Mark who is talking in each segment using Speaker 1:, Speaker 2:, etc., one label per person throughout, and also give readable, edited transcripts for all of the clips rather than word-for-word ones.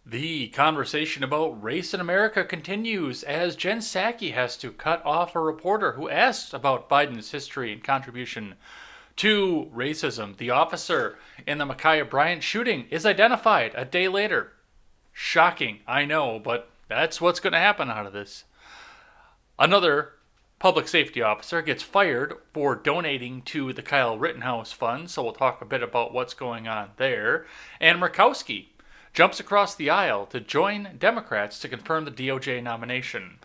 Speaker 1: The conversation about race in America continues as Jen Psaki has to cut off a reporter who asked about Biden's history and contribution to racism. The officer in the Makaya Bryant shooting is identified a day later. Shocking, I know, but that's what's going to happen out of this. Another public safety officer gets fired for donating to the Kyle Rittenhouse Fund, so we'll talk a bit about what's going on there. And Murkowski jumps across the aisle to join Democrats to confirm the DOJ nomination.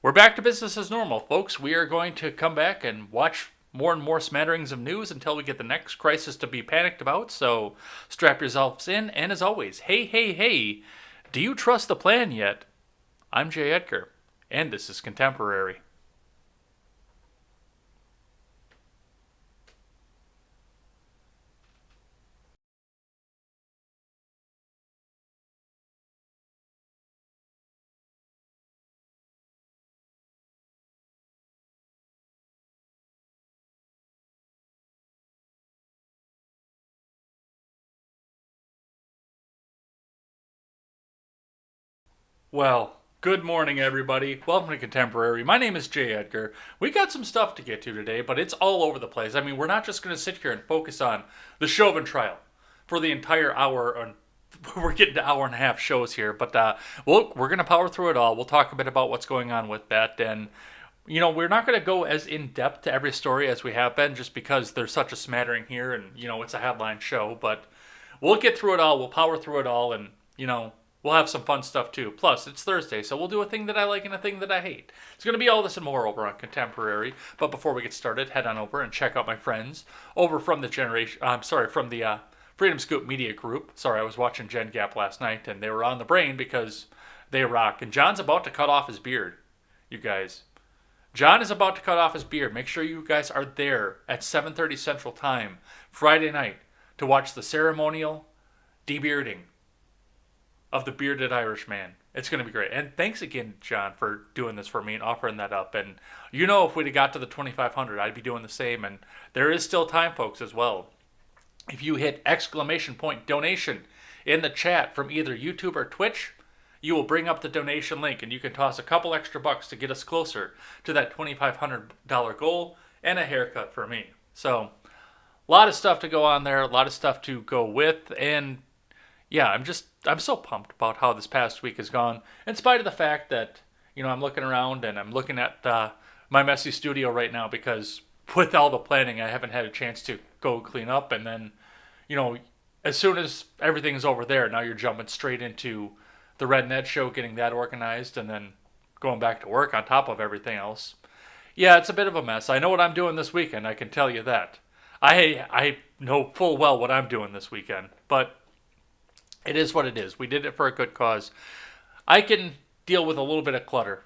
Speaker 1: We're back to business as normal, folks. We are going to come back and watch more and more smatterings of news until we get the next crisis to be panicked about, so strap yourselves in. And as always, hey, do you trust the plan yet? I'm Jay Edgar, and this is Contemporary. Well, good morning, everybody. Welcome to Contemporary. My name is Jay Edgar. We got some stuff to get to today, but it's all over the place. I mean, we're not just going to sit here and focus on the Chauvin trial for the entire hour. We're getting to hour and a half shows here, but we're going to power through it all. We'll talk a bit about what's going on with that, and we're not going to go as in-depth to every story as we have been, just because there's such a smattering here, and, it's a headline show, but we'll get through it all. We'll power through it all, and, we'll have some fun stuff too. Plus, it's Thursday, so we'll do a thing that I like and a thing that I hate. It's going to be all this and more over on Contemporary. But before we get started, head on over and check out my friends over from the Freedom Scoop Media Group. Sorry, I was watching Gen Gap last night, and they were on the brain because they rock. And John's about to cut off his beard, you guys. John is about to cut off his beard. Make sure you guys are there at 7:30 Central Time, Friday night, to watch the ceremonial debearding of the bearded Irishman. It's going to be great. And thanks again, John, for doing this for me and offering that up. And you know, if we'd have got to the 2,500, I'd be doing the same. And there is still time, folks, as well. If you hit ! Donation in the chat from either YouTube or Twitch, you will bring up the donation link and you can toss a couple extra bucks to get us closer to that $2,500 goal and a haircut for me. So, a lot of stuff to go on there, a lot of stuff to go with, and yeah, I'm so pumped about how this past week has gone, in spite of the fact that, you know, I'm looking around and I'm looking at my messy studio right now because with all the planning, I haven't had a chance to go clean up, and then, you know, as soon as everything's over there, now you're jumping straight into the Red Ned show, getting that organized, and then going back to work on top of everything else. Yeah, it's a bit of a mess. I know what I'm doing this weekend, I can tell you that. I know full well what I'm doing this weekend, but it is what it is. We did it for a good cause. I can deal with a little bit of clutter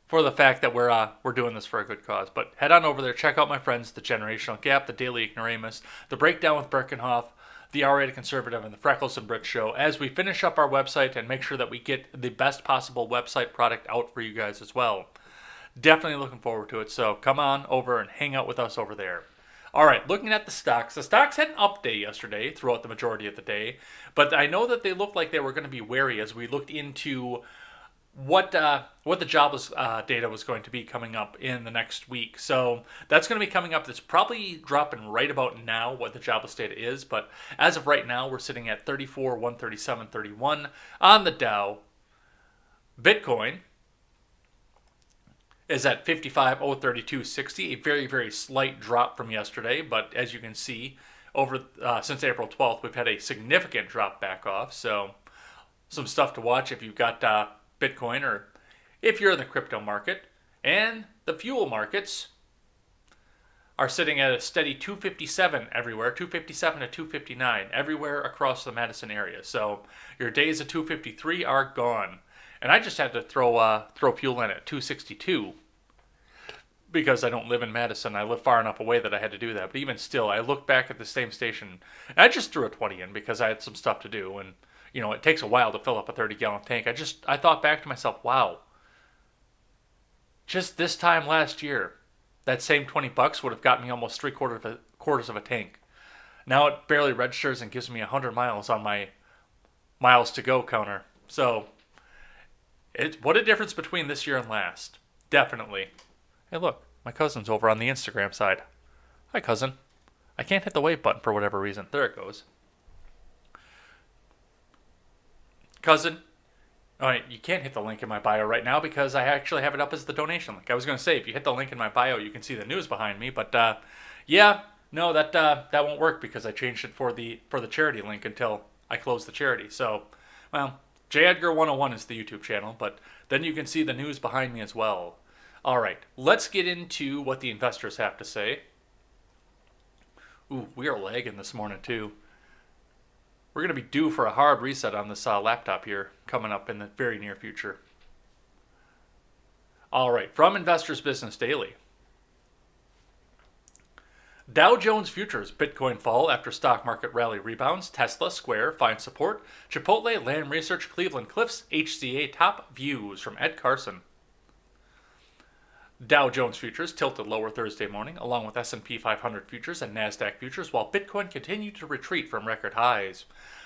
Speaker 1: for the fact that we're doing this for a good cause. But head on over there, check out my friends, The Generational Gap, The Daily Ignoramus, The Breakdown with Birkenhoff, The R-Rated Conservative, and The Freckles and Brick Show, as we finish up our website and make sure that we get the best possible website product out for you guys as well. Definitely looking forward to it, so come on over and hang out with us over there. All right, looking at the stocks. The stocks had an up day yesterday throughout the majority of the day, but I know that they looked like they were going to be wary as we looked into what the jobless data was going to be coming up in the next week. So that's going to be coming up. That's probably dropping right about now what the jobless data is, but as of right now, we're sitting at 34,137.31 on the Dow. Bitcoin is at 55,032.60, a very, very slight drop from yesterday. But as you can see, over since April 12th, we've had a significant drop back off. So some stuff to watch if you've got Bitcoin or if you're in the crypto market. And the fuel markets are sitting at a steady 257 everywhere, 257 to 259 everywhere across the Madison area. So your days of 253 are gone. And I just had to throw fuel in at 262 because I don't live in Madison. I live far enough away that I had to do that. But even still, I look back at the same station, and I just threw a 20 in because I had some stuff to do. And, you know, it takes a while to fill up a 30-gallon tank. I thought back to myself, wow, just this time last year, that same $20 would have got me almost quarters of a tank. Now it barely registers and gives me 100 miles on my miles to go counter. So what a difference between this year and last. Definitely. Hey, look, my cousin's over on the Instagram side. Hi, cousin. I can't hit the wave button for whatever reason. There it goes. Cousin, all right, you can't hit the link in my bio right now because I actually have it up as the donation link. I was going to say, if you hit the link in my bio, you can see the news behind me. But yeah, no, that won't work because I changed it for the charity link until I close the charity. So, well, J. Edgar 101 is the YouTube channel, but then you can see the news behind me as well. All right, let's get into what the investors have to say. Ooh, we are lagging this morning too. We're going to be due for a hard reset on this laptop here coming up in the very near future. All right, from Investors Business Daily. Dow Jones Futures, Bitcoin fall after stock market rally rebounds. Tesla, Square find support. Chipotle, Lam Research, Cleveland Cliffs, HCA top views from Ed Carson. Dow Jones Futures tilted lower Thursday morning, along with S&P 500 futures and NASDAQ futures, while Bitcoin continued to retreat from record highs.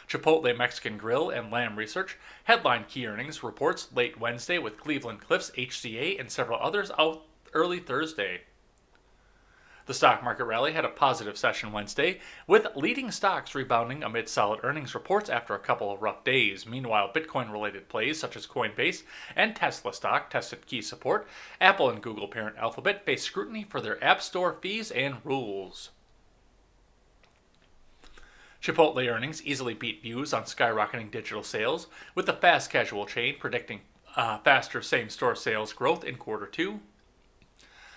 Speaker 1: Chipotle Mexican Grill and Lam Research headline key earnings reports late Wednesday, with Cleveland Cliffs, HCA, and several others out early Thursday. The stock market rally had a positive session Wednesday, with leading stocks rebounding amid solid earnings reports after a couple of rough days. Meanwhile, Bitcoin-related plays such as Coinbase and Tesla stock tested key support. Apple and Google parent Alphabet face scrutiny for their App Store fees and rules. Chipotle earnings easily beat views on skyrocketing digital sales, with the fast casual chain predicting faster same-store sales growth in quarter two.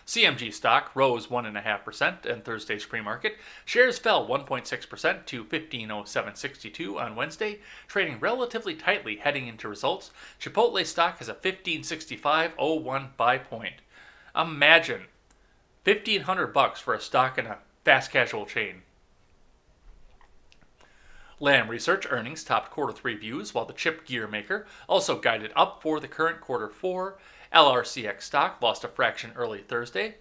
Speaker 1: CMG stock rose 1.5% in Thursday's pre-market. Shares fell 1.6% to 1507.62 on Wednesday, trading relatively tightly heading into results. Chipotle stock has a 1565.01 buy point. Imagine $1,500 for a stock in a fast casual chain. Lam Research earnings topped quarter 3 views, while the chip gear maker also guided up for the current quarter 4. LRCX stock lost a fraction early Thursday.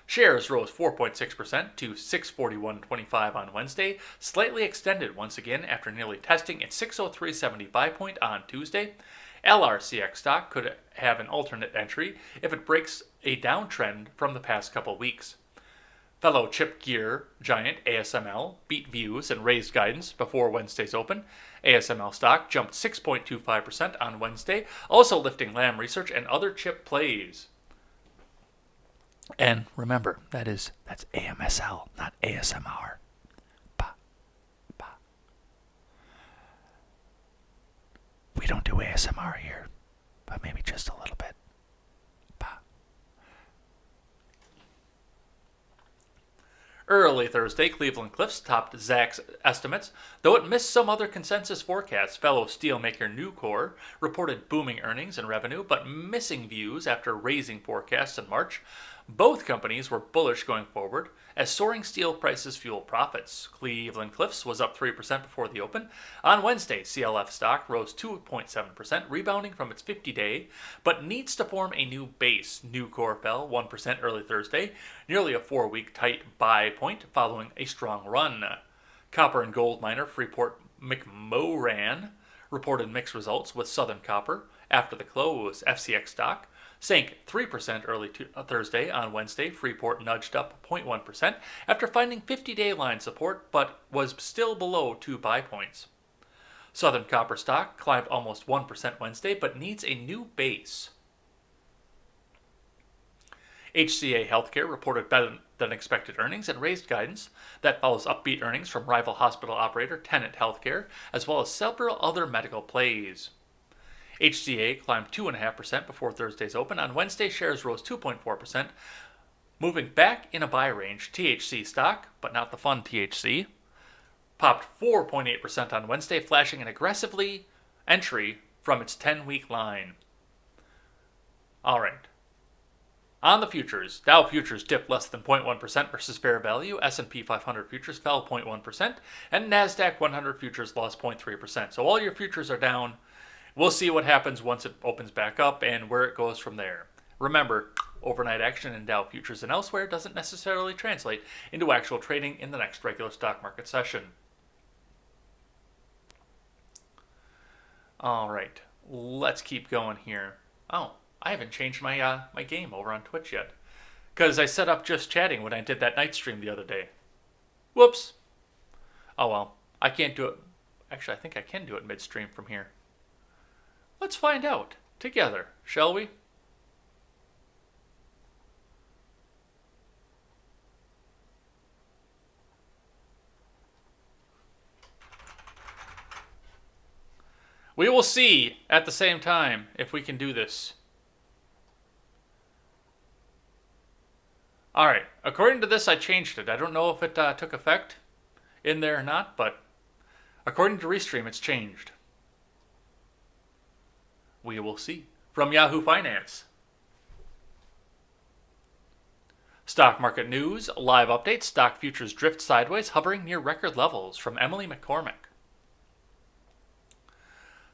Speaker 1: Shares rose 4.6% to 641.25 on Wednesday, slightly extended once again after nearly testing its 603.70 buy point on Tuesday. LRCX stock could have an alternate entry if it breaks a downtrend from the past couple weeks. Fellow chip gear giant ASML beat views and raised guidance before Wednesday's open. ASML stock jumped 6.25% on Wednesday, also lifting Lam Research and other chip plays. And remember, that's AMSL, not ASMR. Bah, bah. We don't do ASMR here, but maybe just a little bit. Early Thursday, Cleveland Cliffs topped Zacks estimates, though it missed some other consensus forecasts. Fellow steelmaker Nucor reported booming earnings and revenue, but missing views after raising forecasts in March. Both companies were bullish going forward as soaring steel prices fuel profits. Cleveland Cliffs was up 3% before the open. On Wednesday, CLF stock rose 2.7%, rebounding from its 50-day, but needs to form a new base. Nucor fell 1% early Thursday, nearly a 4-week tight buy point following a strong run. Copper and gold miner Freeport McMoran reported mixed results with Southern Copper after the close. FCX stock sank 3% early Thursday. On Wednesday, Freeport nudged up 0.1% after finding 50-day line support, but was still below 2 buy points. Southern Copper stock climbed almost 1% Wednesday, but needs a new base. HCA Healthcare reported better than expected earnings and raised guidance. That follows upbeat earnings from rival hospital operator Tenet Healthcare, as well as several other medical plays. HCA climbed 2.5% before Thursday's open. On Wednesday, shares rose 2.4%, moving back in a buy range. THC stock, but not the fun THC, popped 4.8% on Wednesday, flashing an aggressively entry from its 10-week line. All right. On the futures, Dow futures dipped less than 0.1% versus fair value, S&P 500 futures fell 0.1%, and NASDAQ 100 futures lost 0.3%. So all your futures are down. We'll see what happens once it opens back up and where it goes from there. Remember, overnight action in Dow futures and elsewhere doesn't necessarily translate into actual trading in the next regular stock market session. All right, let's keep going here. Oh, I haven't changed my my game over on Twitch yet, because I set up just chatting when I did that night stream the other day. Whoops. Oh well, I can't do it. Actually, I think I can do it midstream from here. Let's find out together, shall we? We will see at the same time if we can do this. Alright, according to this, I changed it. I don't know if it took effect in there or not, but according to Restream, it's changed. We will see. From Yahoo Finance. Stock market news, live updates, stock futures drift sideways, hovering near record levels, from Emily McCormick.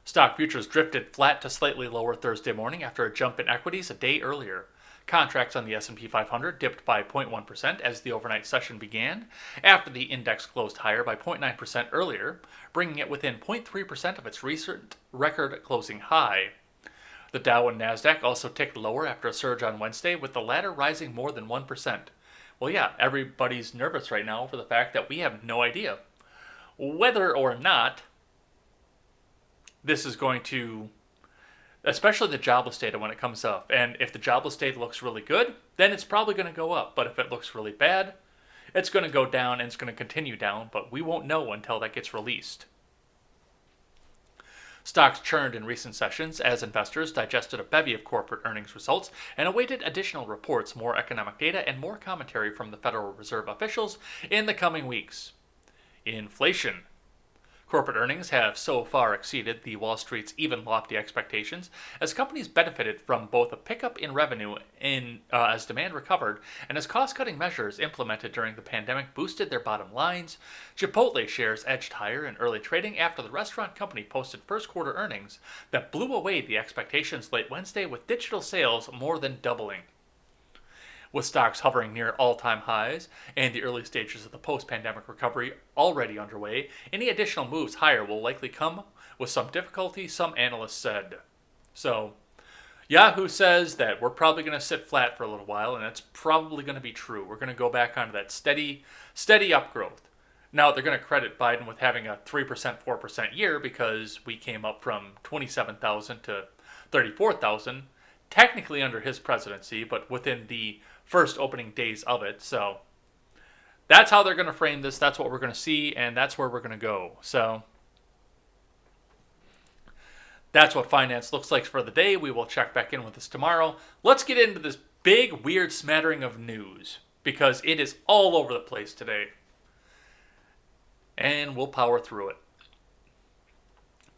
Speaker 1: Stock futures drifted flat to slightly lower Thursday morning after a jump in equities a day earlier. Contracts on the S&P 500 dipped by 0.1% as the overnight session began, after the index closed higher by 0.9% earlier, bringing it within 0.3% of its recent record closing high. The Dow and NASDAQ also ticked lower after a surge on Wednesday, with the latter rising more than 1%. Well, yeah, everybody's nervous right now for the fact that we have no idea whether or not this is going to, especially the jobless data when it comes up. And if the jobless data looks really good, then it's probably going to go up. But if it looks really bad, it's going to go down and it's going to continue down. But we won't know until that gets released. Stocks churned in recent sessions as investors digested a bevy of corporate earnings results and awaited additional reports, more economic data, and more commentary from the Federal Reserve officials in the coming weeks. Inflation. Corporate earnings have so far exceeded the Wall Street's even lofty expectations as companies benefited from both a pickup in revenue as demand recovered and as cost-cutting measures implemented during the pandemic boosted their bottom lines. Chipotle shares edged higher in early trading after the restaurant company posted first-quarter earnings that blew away the expectations late Wednesday, with digital sales more than doubling. With stocks hovering near all-time highs and the early stages of the post-pandemic recovery already underway, any additional moves higher will likely come with some difficulty, some analysts said. So, Yahoo says that we're probably going to sit flat for a little while, and that's probably going to be true. We're going to go back onto that steady upgrowth. Now, they're going to credit Biden with having a 3%, 4% year because we came up from 27,000 to 34,000, technically under his presidency, but within the first opening days of it. So that's how they're going to frame this. That's what we're going to see, and that's where we're going to go. So that's what finance looks like for the day. We will check back in with this tomorrow. Let's get into this big, weird smattering of news because it is all over the place today. And we'll power through it.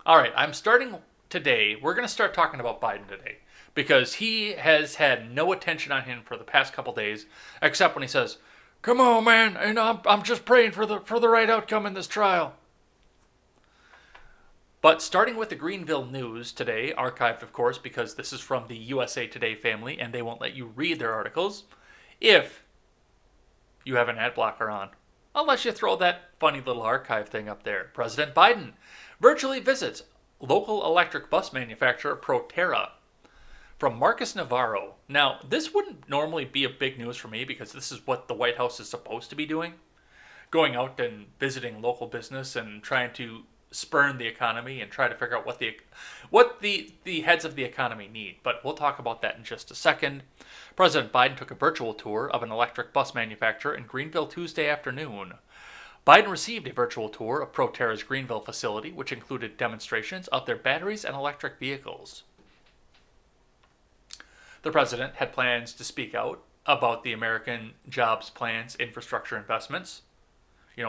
Speaker 1: All right, I'm starting today. We're going to start talking about Biden today, because he has had no attention on him for the past couple days, except when he says, "Come on, man, and I'm just praying for the right outcome in this trial." But starting with the Greenville news today, archived, of course, because this is from the USA Today family, and they won't let you read their articles if you have an ad blocker on, unless you throw that funny little archive thing up there. President Biden virtually visits local electric bus manufacturer Proterra. From Marcus Navarro. Now, this wouldn't normally be a big news for me because this is what the White House is supposed to be doing. Going out and visiting local business and trying to spurn the economy and try to figure out what the heads of the economy need. But we'll talk about that in just a second. President Biden took a virtual tour of an electric bus manufacturer in Greenville Tuesday afternoon. Biden received a virtual tour of Proterra's Greenville facility, which included demonstrations of their batteries and electric vehicles. The president had plans to speak out about the American Jobs Plan's infrastructure investments,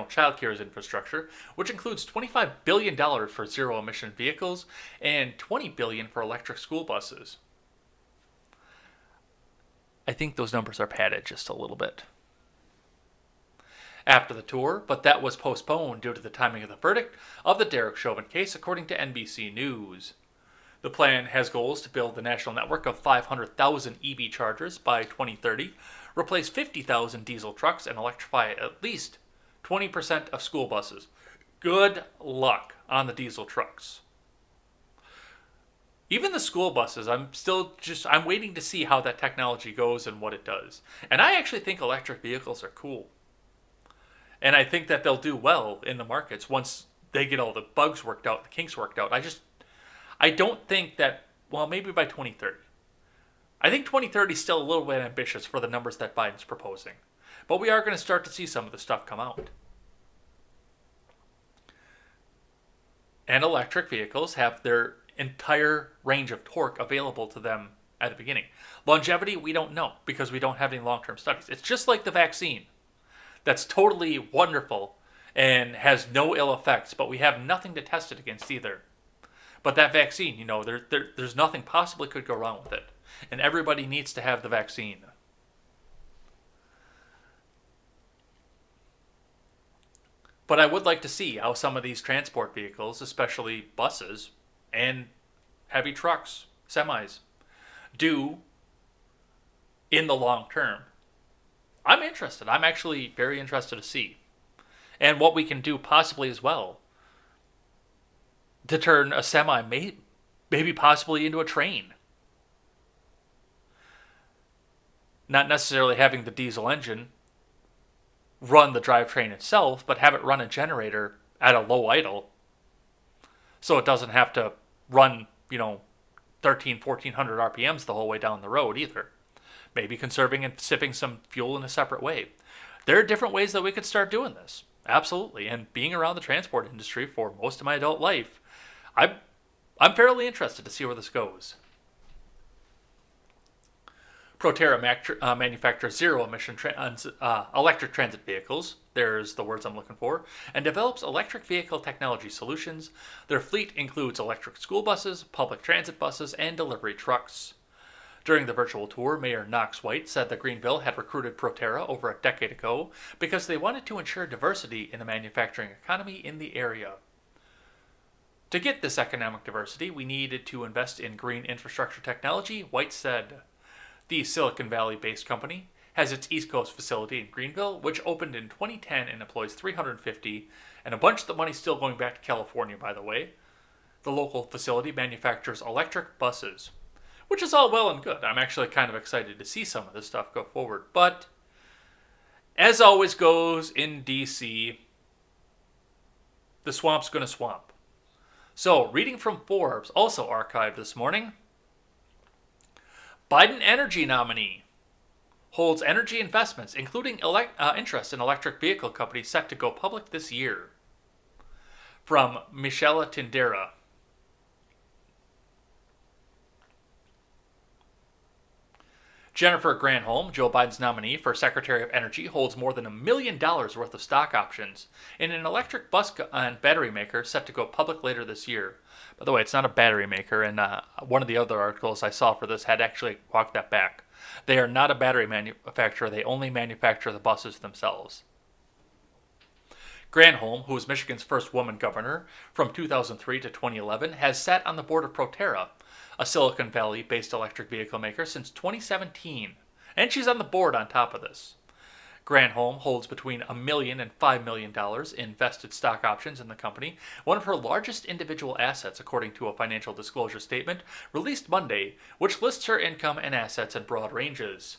Speaker 1: child care's infrastructure, which includes $25 billion for zero-emission vehicles and $20 billion for electric school buses. I think those numbers are padded just a little bit. After the tour, but that was postponed due to the timing of the verdict of the Derek Chauvin case, according to NBC News. The plan has goals to build a national network of 500,000 EV chargers by 2030, replace 50,000 diesel trucks, and electrify at least 20% of school buses. Good luck on the diesel trucks. Even the school buses, I'm waiting to see how that technology goes and what it does. And I actually think electric vehicles are cool. And I think that they'll do well in the markets once they get all the bugs worked out, the kinks worked out. I don't think that, maybe by 2030. I think 2030 is still a little bit ambitious for the numbers that Biden's proposing. But we are going to start to see some of the stuff come out. And electric vehicles have their entire range of torque available to them at the beginning. Longevity, we don't know because we don't have any long-term studies. It's just like the vaccine. That's totally wonderful and has no ill effects, but we have nothing to test it against either. But that vaccine, there's nothing possibly could go wrong with it. And everybody needs to have the vaccine. But I would like to see how some of these transport vehicles, especially buses and heavy trucks, semis, do in the long term. I'm interested. I'm actually very interested to see. And what we can do possibly as well to turn a semi maybe possibly into a train. Not necessarily having the diesel engine run the drivetrain itself, but have it run a generator at a low idle so it doesn't have to run, 1,400 RPMs the whole way down the road either. Maybe conserving and sipping some fuel in a separate way. There are different ways that we could start doing this. Absolutely. And being around the transport industry for most of my adult life, I'm fairly interested to see where this goes. Proterra manufactures zero-emission electric transit vehicles. There's the words I'm looking for. And develops electric vehicle technology solutions. Their fleet includes electric school buses, public transit buses, and delivery trucks. During the virtual tour, Mayor Knox White said that Greenville had recruited Proterra over a decade ago because they wanted to ensure diversity in the manufacturing economy in the area. To get this economic diversity, we needed to invest in green infrastructure technology, White said. The Silicon Valley-based company has its East Coast facility in Greenville, which opened in 2010 and employs 350, and a bunch of the money's still going back to California, by the way. The local facility manufactures electric buses, which is all well and good. I'm actually kind of excited to see some of this stuff go forward. But, as always goes in D.C., the swamp's gonna swamp. So, reading from Forbes, also archived this morning, Biden energy nominee holds energy investments, including interest in electric vehicle companies set to go public this year. From Michela Tindera. Jennifer Granholm, Joe Biden's nominee for Secretary of Energy, holds more than $1 million worth of stock options in an electric bus and battery maker set to go public later this year. By the way, it's not a battery maker, and one of the other articles I saw for this had actually walked that back. They are not a battery manufacturer. They only manufacture the buses themselves. Granholm, who was Michigan's first woman governor from 2003 to 2011, has sat on the board of Proterra, a Silicon Valley-based electric vehicle maker, since 2017. And she's on the board on top of this. Granholm holds between $1 million and $5 million in vested stock options in the company, one of her largest individual assets, according to a financial disclosure statement released Monday, which lists her income and assets in broad ranges.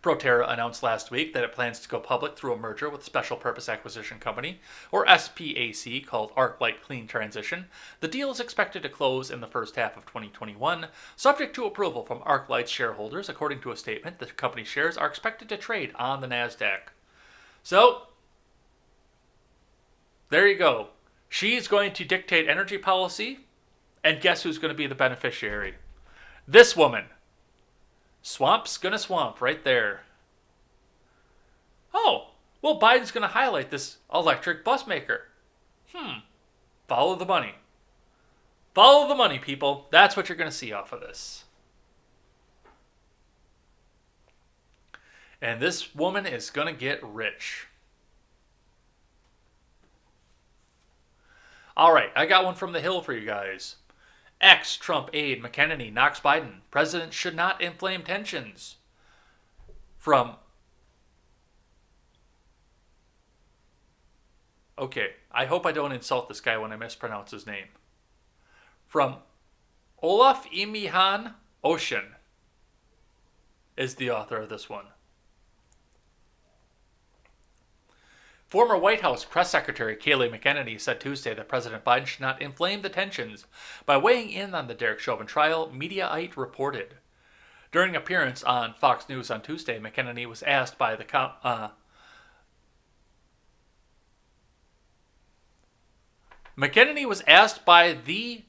Speaker 1: Proterra announced last week that it plans to go public through a merger with Special Purpose Acquisition Company, or SPAC, called ArcLight Clean Transition. The deal is expected to close in the first half of 2021, subject to approval from ArcLight's shareholders. According to a statement, the company's shares are expected to trade on the NASDAQ. So, there you go. She's going to dictate energy policy, and guess who's going to be the beneficiary? This woman. Swamp's gonna swamp right there. Oh, well, Biden's gonna highlight this electric bus maker. Follow the money. Follow the money, people. That's what you're gonna see off of this. And this woman is gonna get rich. All right, I got one from the Hill for you guys. Ex-Trump aide McEnany knocks Biden. President should not inflame tensions. From... Okay, I hope I don't insult this guy when I mispronounce his name. From Olaf Imihan Ocean is the author of this one. Former White House Press Secretary Kayleigh McEnany said Tuesday that President Biden should not inflame the tensions by weighing in on the Derek Chauvin trial, Mediaite reported. During an appearance on Fox News on Tuesday, McEnany was asked by the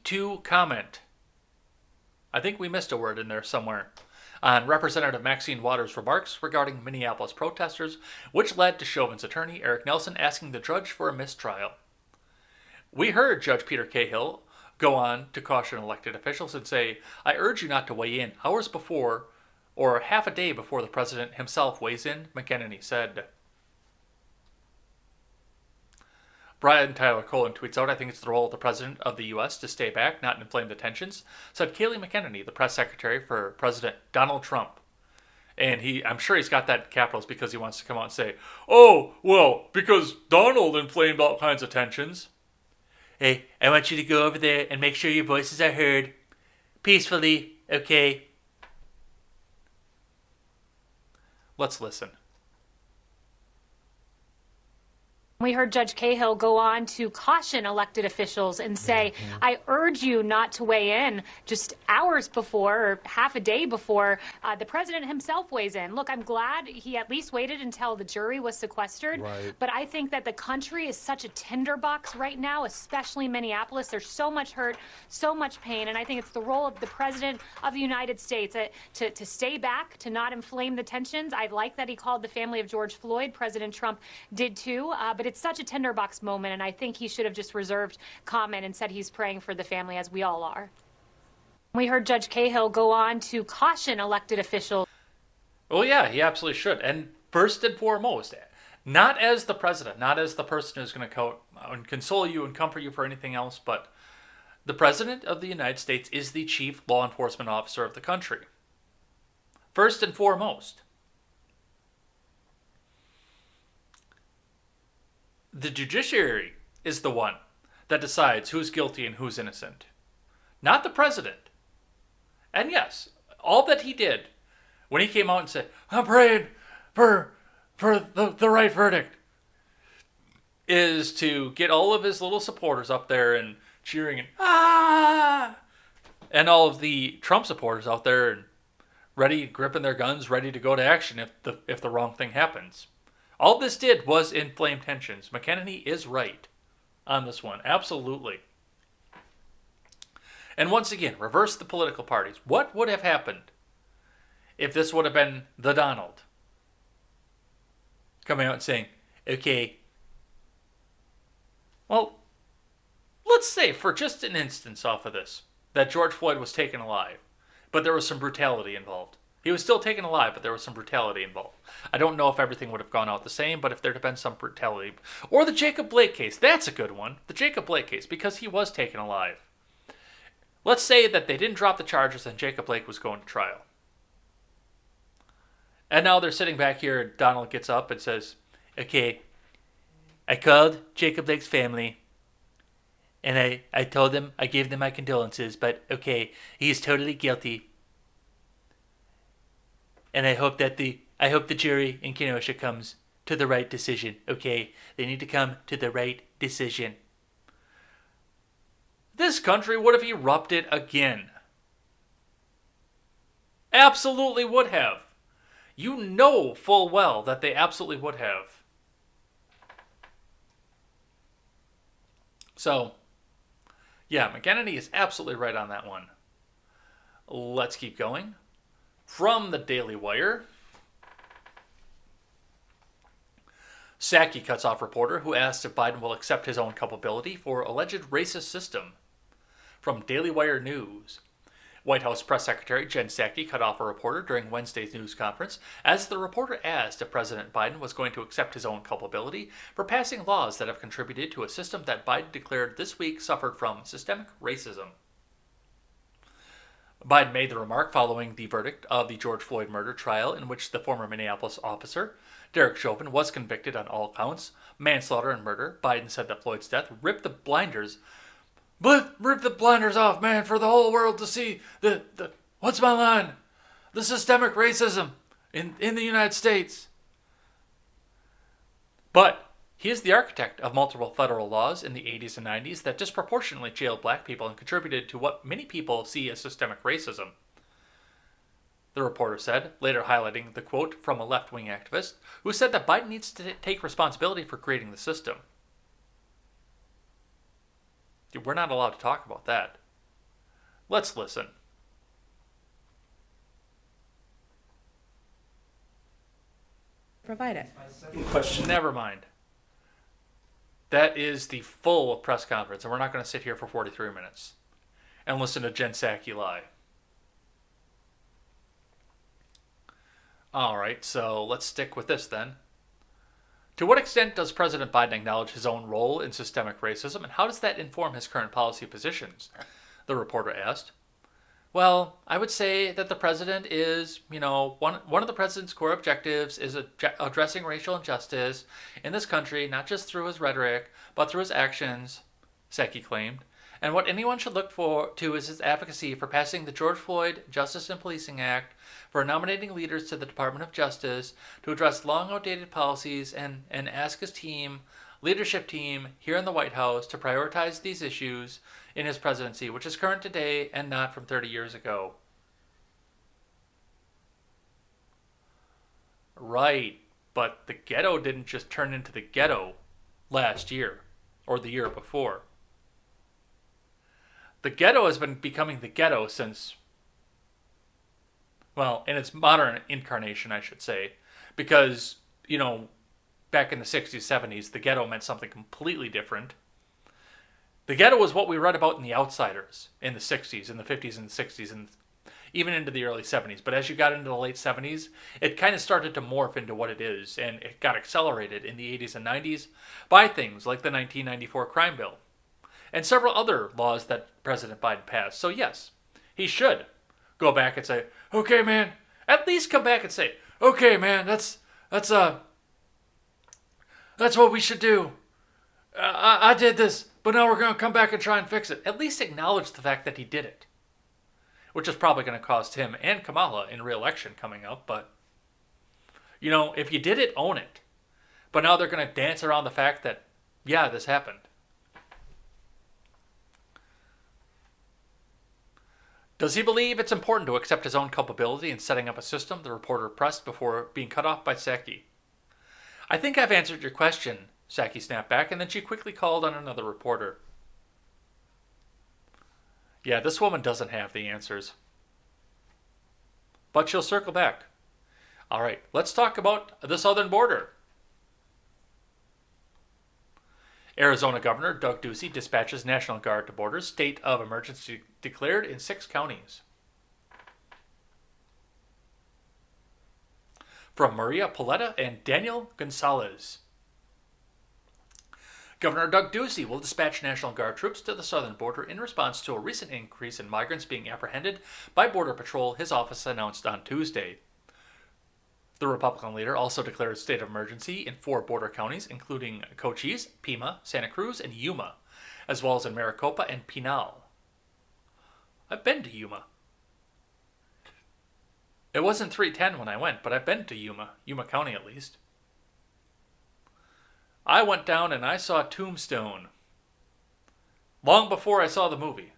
Speaker 1: to comment. I think we missed a word in there somewhere. On Representative Maxine Waters' remarks regarding Minneapolis protesters, which led to Chauvin's attorney, Eric Nelson, asking the judge for a mistrial. We heard Judge Peter Cahill go on to caution elected officials and say, I urge you not to weigh in hours before or half a day before the president himself weighs in, McEnany said. Brian Tyler Colin tweets out, I think it's the role of the President of the U.S. to stay back, not inflame the tensions, said Kayleigh McEnany, the press secretary for President Donald Trump. And I'm sure he's got that in capitals because he wants to come out and say, oh, well, because Donald inflamed all kinds of tensions. Hey, I want you to go over there and make sure your voices are heard. Peacefully, okay? Let's listen.
Speaker 2: We heard Judge Cahill go on to caution elected officials and say, I urge you not to weigh in just hours before or half a day before the president himself weighs in. Look, I'm glad he at least waited until the jury was sequestered.
Speaker 3: Right.
Speaker 2: But I think that the country is such a tinderbox right now, especially Minneapolis. There's so much hurt, so much pain. And I think it's the role of the president of the United States to stay back, to not inflame the tensions. I like that he called the family of George Floyd. President Trump did too. But it's such a tinderbox moment, and I think he should have just reserved comment and said he's praying for the family, as we all are. We heard Judge Cahill go on to caution elected officials.
Speaker 1: Well, yeah, he absolutely should. And first and foremost, not as the president, not as the person who's going to console you and comfort you for anything else, but the president of the United States is the chief law enforcement officer of the country. First and foremost. The judiciary is the one that decides who's guilty and who's innocent, not the president. And yes, all that he did when he came out and said, I'm praying for the right verdict, is to get all of his little supporters up there and cheering and ah, and all of the Trump supporters out there and ready, gripping their guns, ready to go to action if the wrong thing happens. All this did was inflame tensions. McEnany is right on this one. Absolutely. And once again, reverse the political parties. What would have happened if this would have been the Donald coming out and saying, okay, well, let's say for just an instance off of this, that George Floyd was taken alive, but there was some brutality involved. He was still taken alive, but there was some brutality involved. I don't know if everything would have gone out the same, but if there had been some brutality. Or the Jacob Blake case. That's a good one. The Jacob Blake case, because he was taken alive. Let's say that they didn't drop the charges and Jacob Blake was going to trial. And now they're sitting back here and Donald gets up and says, okay, I called Jacob Blake's family and I told them, I gave them my condolences, but okay, he's totally guilty. And I hope the jury in Kenosha comes to the right decision. Okay, they need to come to the right decision. This country would have erupted again. Absolutely would have. You know full well that they absolutely would have. So, yeah, McEnany is absolutely right on that one. Let's keep going. From the Daily Wire, Saki cuts off reporter who asks if Biden will accept his own culpability for alleged racist system. From Daily Wire News, White House Press Secretary Jen Psaki cut off a reporter during Wednesday's news conference as the reporter asked if President Biden was going to accept his own culpability for passing laws that have contributed to a system that Biden declared this week suffered from systemic racism. Biden made the remark following the verdict of the George Floyd murder trial in which the former Minneapolis officer, Derek Chauvin, was convicted on all counts, manslaughter and murder. Biden said that Floyd's death ripped the blinders off, man, for the whole world to see the what's my line? The systemic racism in the United States. But he is the architect of multiple federal laws in the 80s and 90s that disproportionately jailed black people and contributed to what many people see as systemic racism. The reporter said, later highlighting the quote from a left-wing activist who said that Biden needs to take responsibility for creating the system. We're not allowed to talk about that. Let's listen.
Speaker 4: Provide it.
Speaker 1: Question. Never mind. That is the full press conference, and we're not going to sit here for 43 minutes and listen to Jen Psaki lie. All right, so let's stick with this then. To what extent does President Biden acknowledge his own role in systemic racism, and how does that inform his current policy positions? The reporter asked. Well, I would say that the president is, one of the president's core objectives is addressing racial injustice in this country, not just through his rhetoric, but through his actions, Psaki claimed. And what anyone should look to is his advocacy for passing the George Floyd Justice and Policing Act, for nominating leaders to the Department of Justice to address long outdated policies, and ask his team leadership team here in the White House to prioritize these issues in his presidency, which is current today and not from 30 years ago. Right, but the ghetto didn't just turn into the ghetto last year or the year before. The ghetto has been becoming the ghetto since, well, in its modern incarnation, I should say, because, back in the 60s, 70s, the ghetto meant something completely different. The ghetto was what we read about in The Outsiders in the 60s, in the 50s and the 60s, and even into the early 70s. But as you got into the late 70s, it kind of started to morph into what it is, and it got accelerated in the 80s and 90s by things like the 1994 crime bill and several other laws that President Biden passed. So yes, he should go back and say, okay, man, at least come back and say, okay, man, that's what we should do. I did this, but now we're going to come back and try and fix it. At least acknowledge the fact that he did it, which is probably going to cost him and Kamala in re-election coming up. But, if you did it, own it. But now they're going to dance around the fact that, yeah, this happened. Does he believe it's important to accept his own culpability in setting up a system? The reporter pressed before being cut off by Saki. I think I've answered your question, Saki snapped back, and then she quickly called on another reporter. Yeah, this woman doesn't have the answers. But she'll circle back. All right, let's talk about the southern border. Arizona Governor Doug Ducey dispatches National Guard to borders. State of emergency declared in 6 counties. From Maria Paletta and Daniel Gonzalez. Governor Doug Ducey will dispatch National Guard troops to the southern border in response to a recent increase in migrants being apprehended by Border Patrol, his office announced on Tuesday. The Republican leader also declared a state of emergency in 4 border counties, including Cochise, Pima, Santa Cruz, and Yuma, as well as in Maricopa and Pinal. I've been to Yuma. It wasn't 310 when I went, but I've been to Yuma County at least. I went down and I saw Tombstone. Long before I saw the movie.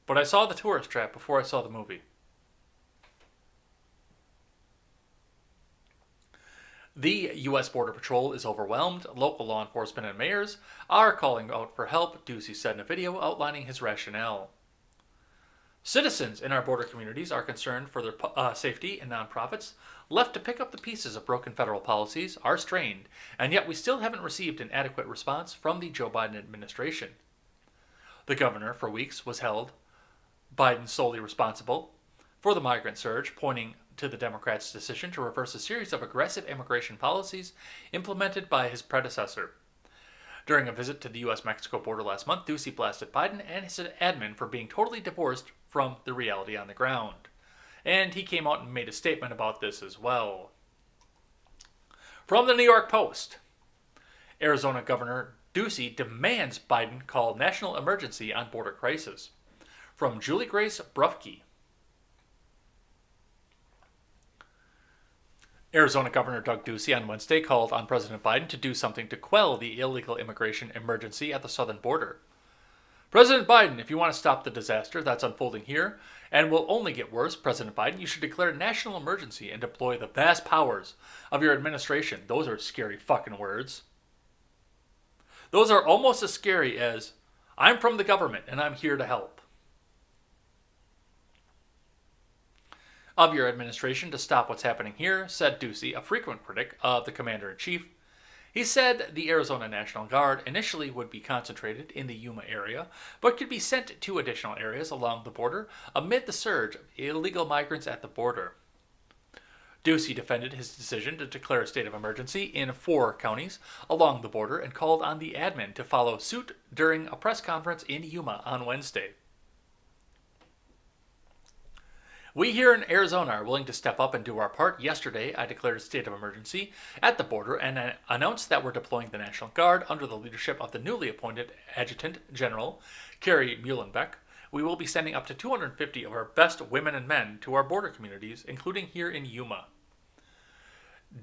Speaker 1: But I saw the tourist trap before I saw the movie. The U.S. Border Patrol is overwhelmed. Local law enforcement and mayors are calling out for help, Ducey said in a video outlining his rationale. Citizens in our border communities are concerned for their safety, and nonprofits, left to pick up the pieces of broken federal policies, are strained, and yet we still haven't received an adequate response from the Joe Biden administration. The governor, for weeks, was held Biden solely responsible for the migrant surge, pointing to the Democrats' decision to reverse a series of aggressive immigration policies implemented by his predecessor. During a visit to the U.S.-Mexico border last month, Ducey blasted Biden and his admin for being totally divorced from the reality on the ground. And he came out and made a statement about this as well. From the New York Post, Arizona Governor Ducey demands Biden call national emergency on border crisis. From Julie Grace Brufke. Arizona Governor Doug Ducey on Wednesday called on President Biden to do something to quell the illegal immigration emergency at the southern border. President Biden, if you want to stop the disaster that's unfolding here and will only get worse, President Biden, you should declare a national emergency and deploy the vast powers of your administration. Those are scary fucking words. Those are almost as scary as, I'm from the government and I'm here to help. Of your administration to stop what's happening here, said Ducey, a frequent critic of the commander-in-chief. He said the Arizona National Guard initially would be concentrated in the Yuma area, but could be sent to additional areas along the border amid the surge of illegal migrants at the border. Ducey defended his decision to declare a state of emergency in 4 counties along the border and called on the admin to follow suit during a press conference in Yuma on Wednesday. We here in Arizona are willing to step up and do our part. Yesterday, I declared a state of emergency at the border and announced that we're deploying the National Guard under the leadership of the newly appointed Adjutant General, Carrie Muhlenbeck. We will be sending up to 250 of our best women and men to our border communities, including here in Yuma.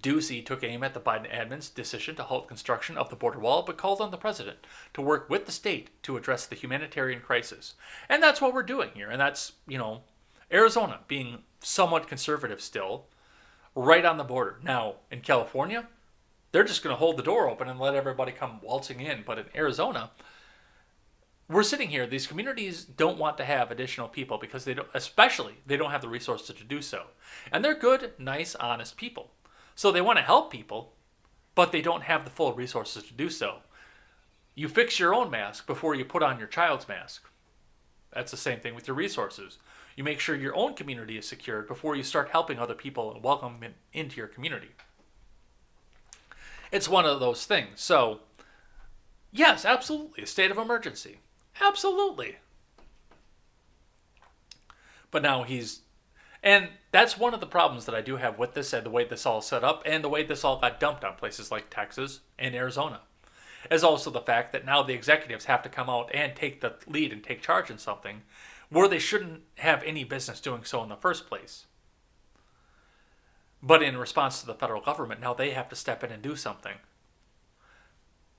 Speaker 1: Ducey took aim at the Biden admin's decision to halt construction of the border wall, but called on the president to work with the state to address the humanitarian crisis. And that's what we're doing here. And that's, Arizona being somewhat conservative still, right on the border. Now, in California, they're just going to hold the door open and let everybody come waltzing in. But in Arizona, we're sitting here. These communities don't want to have additional people because they don't have the resources to do so. And they're good, nice, honest people. So they want to help people, but they don't have the full resources to do so. You fix your own mask before you put on your child's mask. That's the same thing with your resources. You make sure your own community is secured before you start helping other people and welcome them into your community. It's one of those things. So, yes, absolutely, a state of emergency. Absolutely. But now and that's one of the problems that I do have with this and the way this all set up and the way this all got dumped on places like Texas and Arizona. Is also the fact that now the executives have to come out and take the lead and take charge in something where they shouldn't have any business doing so in the first place. But in response to the federal government, now they have to step in and do something.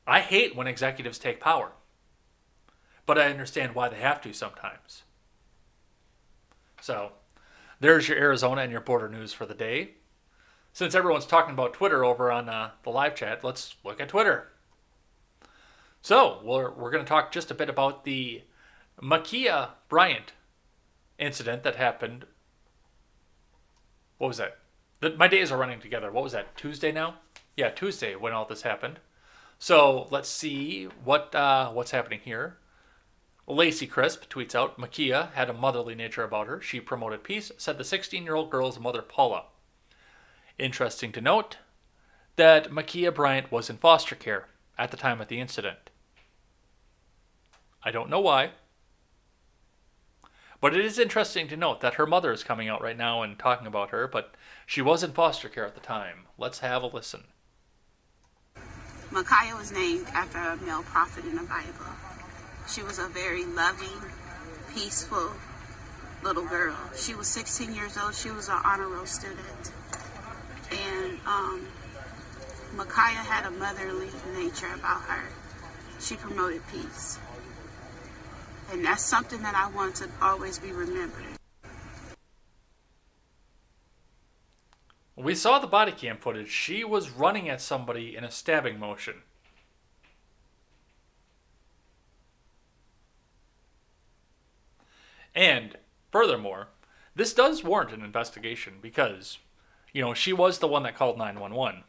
Speaker 1: I hate when executives take power, but I understand why they have to sometimes. So, there's your Arizona and your border news for the day. Since everyone's talking about Twitter over on the live chat, let's look at Twitter. So, we're going to talk just a bit about the Makaya Bryant incident that happened. What was that? My days are running together. What was that, Tuesday now? Yeah, Tuesday when all this happened. So, let's see what's happening here. Lacey Crisp tweets out, Makaya had a motherly nature about her. She promoted peace, said the 16-year-old girl's mother, Paula. Interesting to note that Makaya Bryant was in foster care at the time of the incident. I don't know why, but it is interesting to note that her mother is coming out right now and talking about her, but she was in foster care at the time. Let's have a listen.
Speaker 3: Makaya was named after a male prophet in the Bible. She was a very loving, peaceful little girl. She was 16 years old. She was an honor roll student. And Makaya had a motherly nature about her. She promoted peace. And that's something that I want to always be remembered.
Speaker 1: We saw the body cam footage. She was running at somebody in a stabbing motion. And furthermore, this does warrant an investigation because, she was the one that called 911.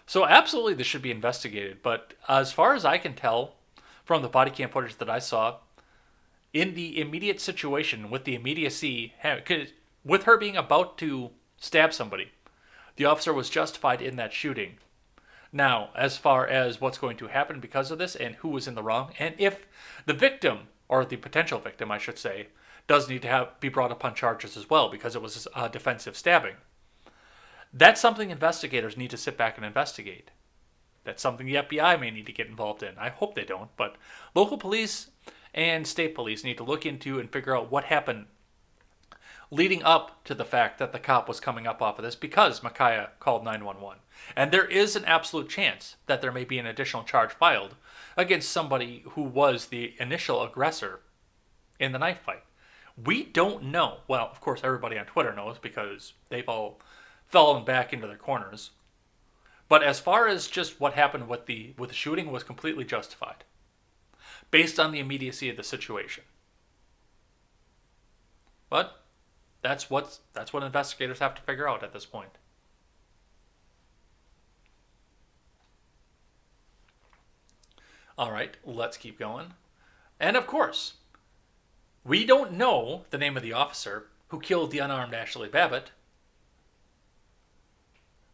Speaker 1: So absolutely this should be investigated. But as far as I can tell from the body cam footage that I saw, in the immediate situation with the immediacy, with her being about to stab somebody, the officer was justified in that shooting. Now, as far as what's going to happen because of this and who was in the wrong, and if the victim, or the potential victim, I should say, does need to be brought upon charges as well because it was a defensive stabbing. That's something investigators need to sit back and investigate. That's something the FBI may need to get involved in. I hope they don't, but local police and state police need to look into and figure out what happened leading up to the fact that the cop was coming up off of this because Makaya called 911. And there is an absolute chance that there may be an additional charge filed against somebody who was the initial aggressor in the knife fight. We don't know. Well, of course, everybody on Twitter knows because they've all fallen back into their corners. But as far as just what happened with the shooting was completely justified based on the immediacy of the situation. But that's what investigators have to figure out at this point. All right, let's keep going. And of course, we don't know the name of the officer who killed the unarmed Ashley Babbitt.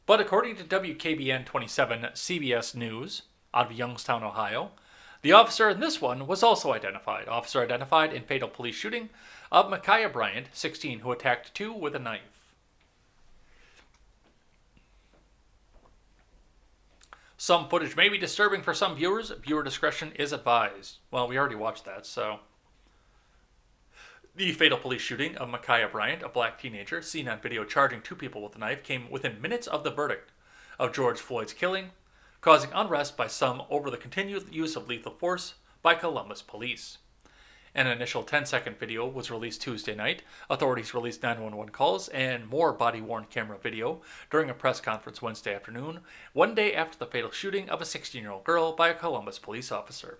Speaker 1: But according to WKBN 27 CBS News out of Youngstown, Ohio, the officer in this one was also identified. Officer identified in fatal police shooting of Makaya Bryant, 16, who attacked two with a knife. Some footage may be disturbing for some viewers. Viewer discretion is advised. Well, we already watched that, so. The fatal police shooting of Makaya Bryant, a black teenager seen on video charging two people with a knife, came within minutes of the verdict of George Floyd's killing, causing unrest by some over the continued use of lethal force by Columbus police. An initial 10-second video was released Tuesday night. Authorities released 911 calls and more body-worn camera video during a press conference Wednesday afternoon, one day after the fatal shooting of a 16-year-old girl by a Columbus police officer.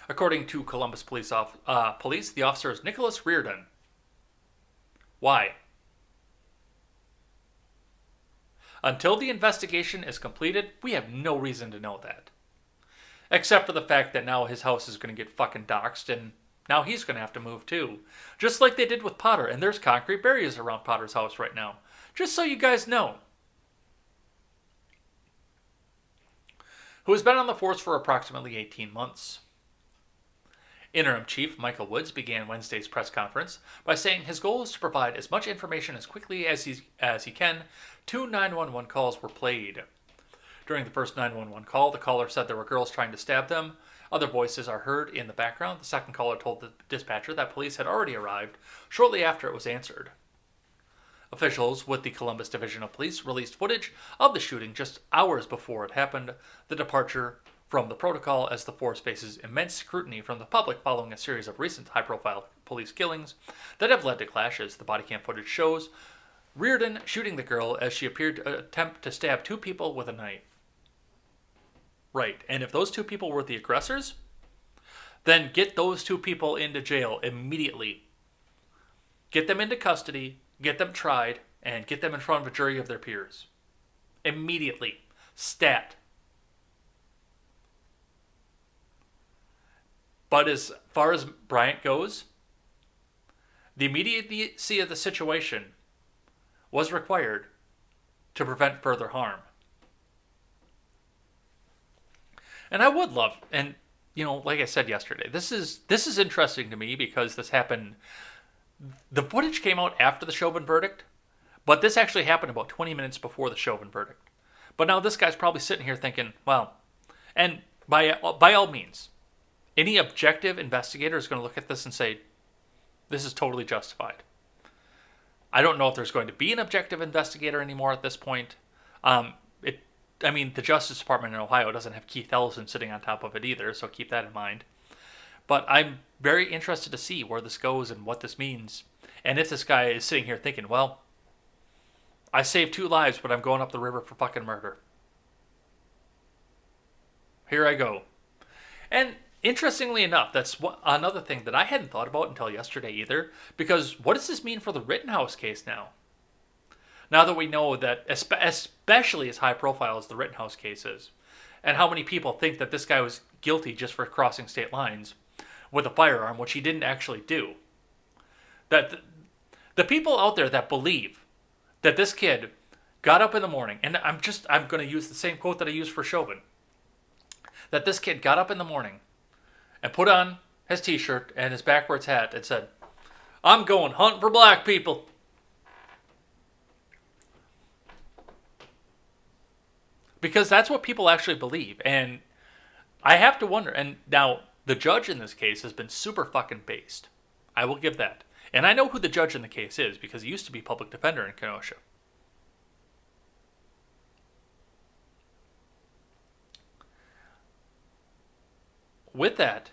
Speaker 1: According to Columbus police, the officer is Nicholas Reardon. Why? Until the investigation is completed, we have no reason to know that. Except for the fact that now his house is going to get fucking doxxed, and now he's going to have to move too. Just like they did with Potter, and there's concrete barriers around Potter's house right now. Just so you guys know. Who has been on the force for approximately 18 months. Interim Chief Michael Woods began Wednesday's press conference by saying his goal is to provide as much information as quickly as he can. 2 911 calls were played. During the first 911 call, the caller said there were girls trying to stab them. Other voices are heard in the background. The second caller told the dispatcher that police had already arrived shortly after it was answered. Officials with the Columbus Division of Police released footage of the shooting just hours before it happened, the departure from the protocol as the force faces immense scrutiny from the public following a series of recent high-profile police killings that have led to clashes. The body cam footage shows Reardon shooting the girl as she appeared to attempt to stab two people with a knife. Right, and if those two people were the aggressors, then get those two people into jail immediately. Get them into custody, get them tried, and get them in front of a jury of their peers. Immediately. Stat. But as far as Bryant goes, the immediacy of the situation was required to prevent further harm. And I would love, and like I said yesterday, this is interesting to me because this happened. The footage came out after the Chauvin verdict, but this actually happened about 20 minutes before the Chauvin verdict. But now this guy's probably sitting here thinking, well, and by all means, any objective investigator is going to look at this and say, this is totally justified. I don't know if there's going to be an objective investigator anymore at this point. The Justice Department in Ohio doesn't have Keith Ellison sitting on top of it either, so keep that in mind. But I'm very interested to see where this goes and what this means. And if this guy is sitting here thinking, well, I saved 2 lives, but I'm going up the river for fucking murder. Here I go. And interestingly enough, that's another thing that I hadn't thought about until yesterday either, because what does this mean for the Rittenhouse case now? Now that we know that, especially as high profile as the Rittenhouse case is, and how many people think that this guy was guilty just for crossing state lines with a firearm, which he didn't actually do. That the people out there that believe that this kid got up in the morning, and I'm going to use the same quote that I used for Chauvin, that this kid got up in the morning and put on his t-shirt and his backwards hat and said, I'm going hunting for black people. Because that's what people actually believe. And I have to wonder, and now the judge in this case has been super fucking based. I will give that. And I know who the judge in the case is because he used to be public defender in Kenosha. With that,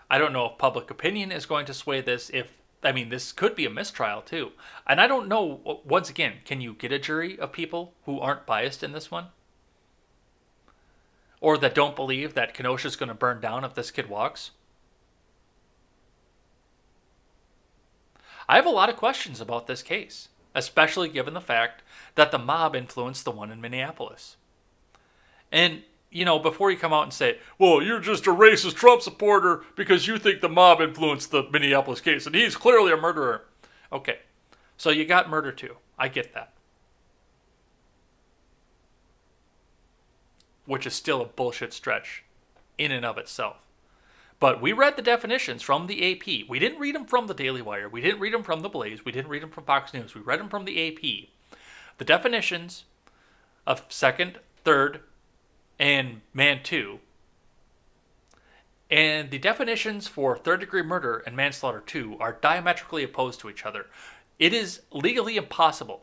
Speaker 1: I don't know if public opinion is going to sway this. This could be a mistrial too. And I don't know, once again, can you get a jury of people who aren't biased in this one? Or that don't believe that Kenosha's going to burn down if this kid walks? I have a lot of questions about this case, especially given the fact that the mob influenced the one in Minneapolis. And before you come out and say, well, you're just a racist Trump supporter because you think the mob influenced the Minneapolis case and he's clearly a murderer. Okay, so you got murder too. I get that. Which is still a bullshit stretch in and of itself. But we read the definitions from the AP. We didn't read them from the Daily Wire. We didn't read them from the Blaze. We didn't read them from Fox News. We read them from the AP. The definitions of second, third, and man 2. And the definitions for third-degree murder and manslaughter 2 are diametrically opposed to each other. It is legally impossible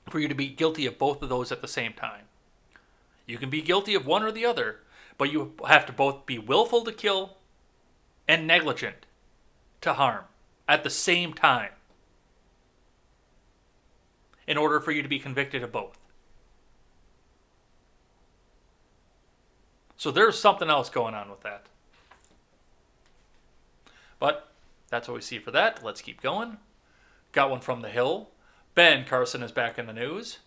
Speaker 1: for you to be guilty of both of those at the same time. You can be guilty of one or the other, but you have to both be willful to kill and negligent to harm at the same time in order for you to be convicted of both. So there's something else going on with that. But that's what we see for that. Let's keep going. Got one from the Hill. Ben Carson is back in the news.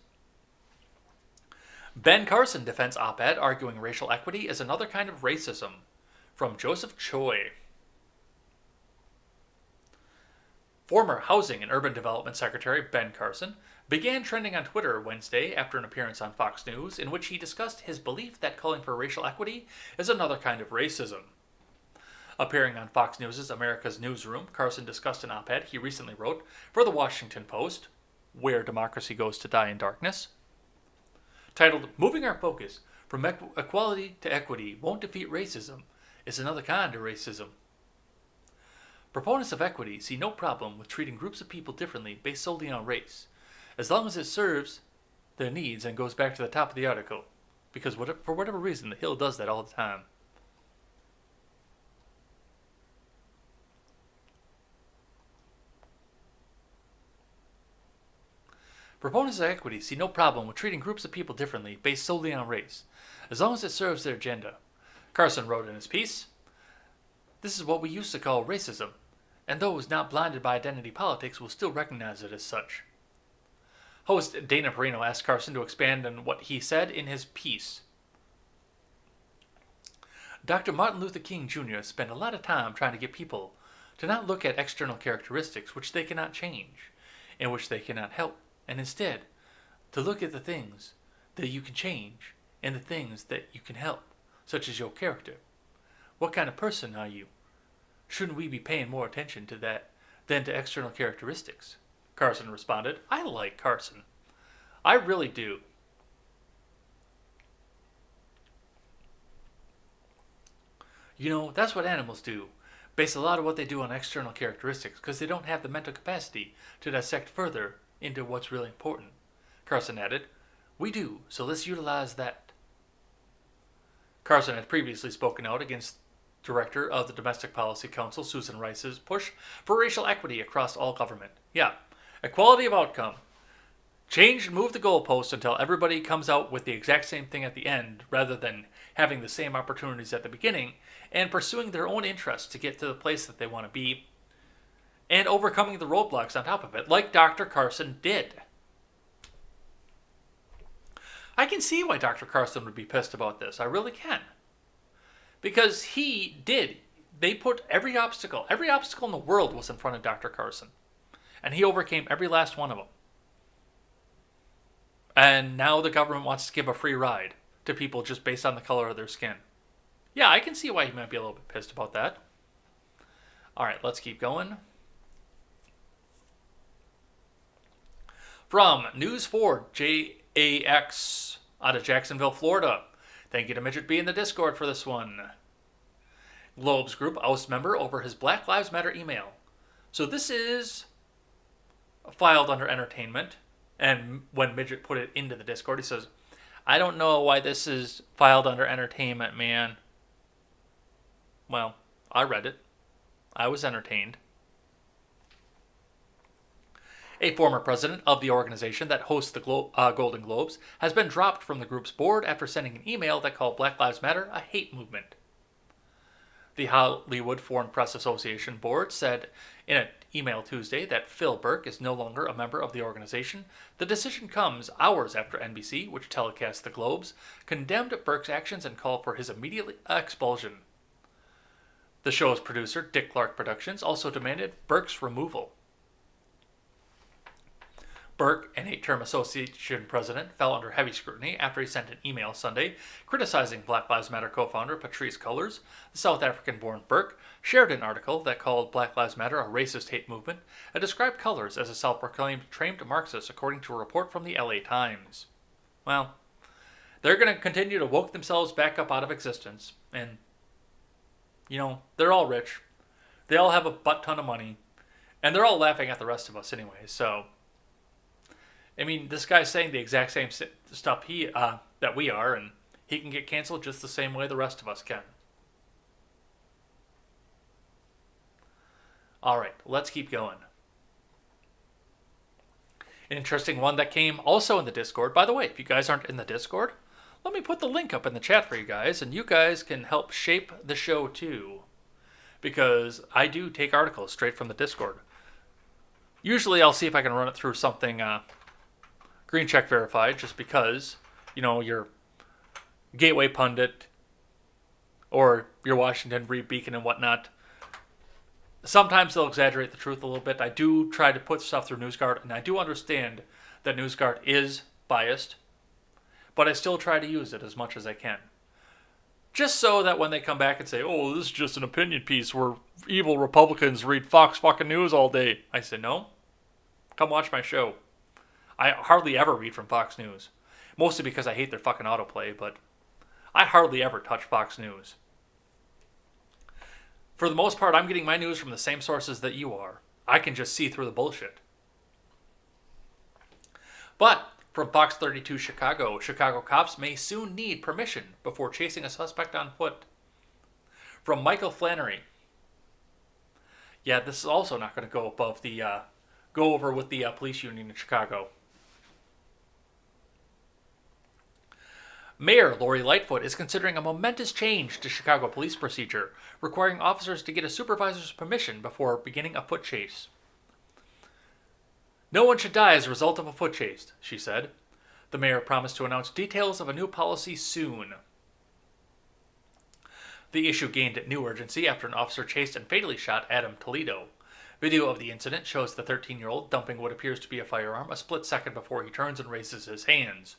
Speaker 1: Ben Carson defends op-ed arguing racial equity is another kind of racism. From Joseph Choi. Former Housing and Urban Development Secretary Ben Carson began trending on Twitter Wednesday after an appearance on Fox News in which he discussed his belief that calling for racial equity is another kind of racism. Appearing on Fox News' America's Newsroom, Carson discussed an op-ed he recently wrote for the Washington Post, Where Democracy Goes to Die in Darkness, titled, Moving Our Focus from Equality to Equity Won't Defeat Racism is Another Kind of Racism. Proponents of equity see no problem with treating groups of people differently based solely on race, as long as it serves their needs and goes back to the top of the article, because for whatever reason, the Hill does that all the time. Proponents of equity see no problem with treating groups of people differently based solely on race, as long as it serves their agenda. Carson wrote in his piece, This is what we used to call racism, and those not blinded by identity politics will still recognize it as such. Host Dana Perino asked Carson to expand on what he said in his piece. Dr. Martin Luther King Jr. spent a lot of time trying to get people to not look at external characteristics which they cannot change and which they cannot help, and instead to look at the things that you can change and the things that you can help, such as your character. What kind of person are you? Shouldn't we be paying more attention to that than to external characteristics? Carson responded, I like Carson. I really do. You know, that's what animals do. Base a lot of what they do on external characteristics because they don't have the mental capacity to dissect further into what's really important. Carson added, We do, so let's utilize that. Carson had previously spoken out against Director of the Domestic Policy Council, Susan Rice's push for racial equity across all government. Yeah, equality of outcome. Change and move the goalposts until everybody comes out with the exact same thing at the end, rather than having the same opportunities at the beginning and pursuing their own interests to get to the place that they want to be and overcoming the roadblocks on top of it, like Dr. Carson did. I can see why Dr. Carson would be pissed about this. I really can. Because he did. They put every obstacle in the world was in front of Dr. Carson. And he overcame every last one of them. And now the government wants to give a free ride to people just based on the color of their skin. Yeah, I can see why he might be a little bit pissed about that. All right, let's keep going. From News 4 JAX out of Jacksonville, Florida. Thank you to Midget B in the Discord for this one. Globes Group ousts member over his Black Lives Matter email. So this is filed under entertainment. And when Midget put it into the Discord, he says, I don't know why this is filed under entertainment, man. Well, I read it. I was entertained. A former president of the organization that hosts the Golden Globes has been dropped from the group's board after sending an email that called Black Lives Matter a hate movement. The Hollywood Foreign Press Association board said in an email Tuesday that Phil Burke is no longer a member of the organization. The decision comes hours after NBC, which telecasts the Globes, condemned Burke's actions and called for his immediate expulsion. The show's producer, Dick Clark Productions, also demanded Burke's removal. Burke, an 8-term association president, fell under heavy scrutiny after he sent an email Sunday criticizing Black Lives Matter co-founder Patrisse Cullors. The South African-born Burke shared an article that called Black Lives Matter a racist hate movement and described Cullors as a self-proclaimed trained Marxist, according to a report from the LA Times. Well, they're going to continue to woke themselves back up out of existence, and they're all rich. They all have a butt ton of money. And they're all laughing at the rest of us anyway. So, I mean, this guy's saying the exact same stuff that we are, and he can get canceled just the same way the rest of us can. All right, let's keep going. An interesting one that came also in the Discord. By the way, if you guys aren't in the Discord, let me put the link up in the chat for you guys, and you guys can help shape the show too. Because I do take articles straight from the Discord. Usually I'll see if I can run it through something green check verified, just because, your Gateway Pundit or your Washington Free Beacon and whatnot. Sometimes they'll exaggerate the truth a little bit. I do try to put stuff through NewsGuard, and I do understand that NewsGuard is biased, but I still try to use it as much as I can. Just so that when they come back and say, oh, this is just an opinion piece where evil Republicans read Fox fucking News all day. I say, no. Come watch my show. I hardly ever read from Fox News. Mostly because I hate their fucking autoplay, but I hardly ever touch Fox News. For the most part, I'm getting my news from the same sources that you are. I can just see through the bullshit. But from Fox 32 Chicago cops may soon need permission before chasing a suspect on foot. From Michael Flannery. Yeah, this is also not going to go above the go over with the police union in Chicago. Mayor Lori Lightfoot is considering a momentous change to Chicago police procedure, requiring officers to get a supervisor's permission before beginning a foot chase. No one should die as a result of a foot chase, she said. The mayor promised to announce details of a new policy soon. The issue gained new urgency after an officer chased and fatally shot Adam Toledo. Video of the incident shows the 13-year-old dumping what appears to be a firearm a split second before he turns and raises his hands.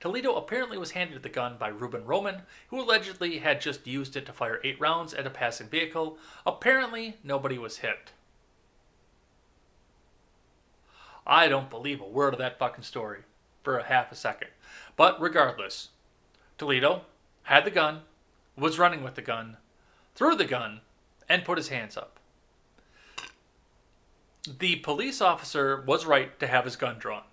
Speaker 1: Toledo apparently was handed the gun by Reuben Roman, who allegedly had just used it to fire 8 rounds at a passing vehicle. Apparently, nobody was hit. I don't believe a word of that fucking story for a half a second. But regardless, Toledo had the gun, was running with the gun, threw the gun, and put his hands up. The police officer was right to have his gun drawn,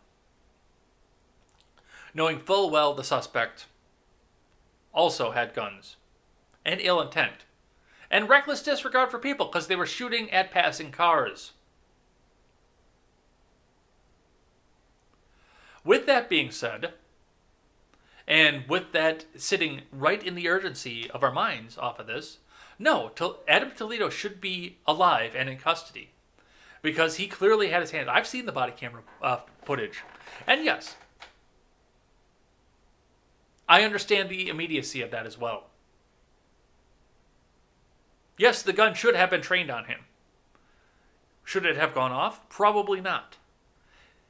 Speaker 1: knowing full well the suspect also had guns, and ill intent, and reckless disregard for people because they were shooting at passing cars. With that being said, and with that sitting right in the urgency of our minds off of this, no, Adam Toledo should be alive and in custody. Because he clearly had his hands. I've seen the body camera footage. And yes, I understand the immediacy of that as well. Yes, the gun should have been trained on him. Should it have gone off? Probably not.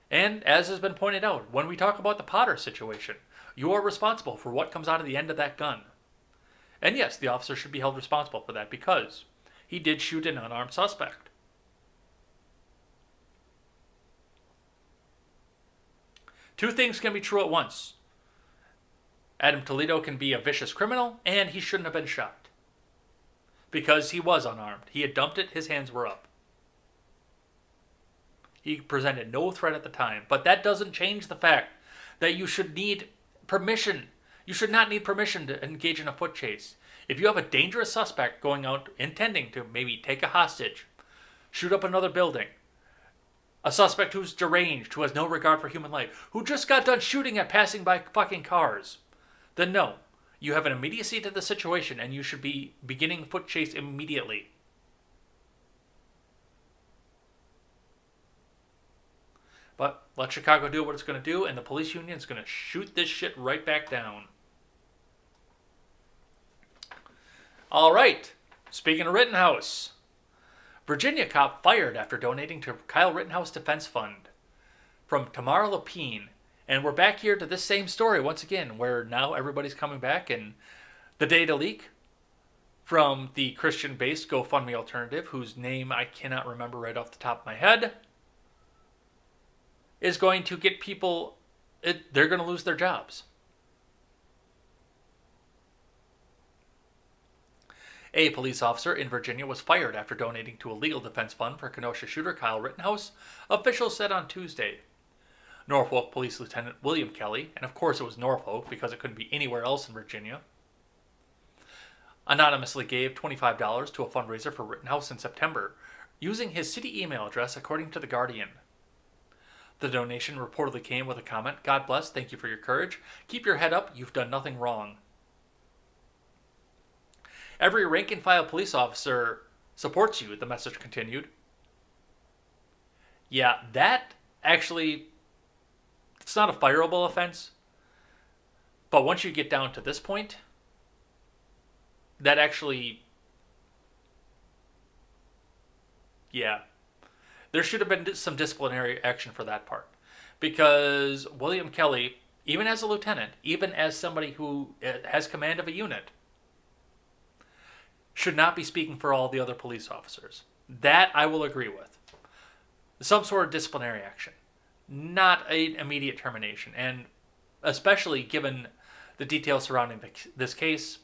Speaker 1: And as has been pointed out, when we talk about the Potter situation, you are responsible for what comes out of the end of that gun. And yes, the officer should be held responsible for that because he did shoot an unarmed suspect. Two things can be true at once. Adam Toledo can be a vicious criminal, and he shouldn't have been shot. Because he was unarmed. He had dumped it, his hands were up. He presented no threat at the time. But that doesn't change the fact that you should need permission. You should not need permission to engage in a foot chase. If you have a dangerous suspect going out intending to maybe take a hostage, shoot up another building, a suspect who's deranged, who has no regard for human life, who just got done shooting at passing by fucking cars, then no, you have an immediacy to the situation and you should be beginning foot chase immediately. But let Chicago do what it's going to do, and the police union is going to shoot this shit right back down. All right, speaking of Rittenhouse, Virginia cop fired after donating to Kyle Rittenhouse Defense Fund. From Tamara Lapine. And we're back here to this same story once again, where now everybody's coming back, and the data leak from the Christian-based GoFundMe alternative, whose name I cannot remember right off the top of my head, is going to get people, they're going to lose their jobs. A police officer in Virginia was fired after donating to a legal defense fund for Kenosha shooter Kyle Rittenhouse, officials said on Tuesday. Norfolk Police Lieutenant William Kelly, and of course it was Norfolk because it couldn't be anywhere else in Virginia, anonymously gave $25 to a fundraiser for Rittenhouse in September, using his city email address according to The Guardian. The donation reportedly came with a comment, "God bless, thank you for your courage. Keep your head up, you've done nothing wrong." Every rank-and-file police officer supports you, the message continued. Yeah, that actually, it's not a fireable offense, but once you get down to this point, that actually, yeah, there should have been some disciplinary action for that part. Because William Kelly, even as a lieutenant, even as somebody who has command of a unit, should not be speaking for all the other police officers. That I will agree with. Some sort of disciplinary action. Not an immediate termination. And especially given the details surrounding this case,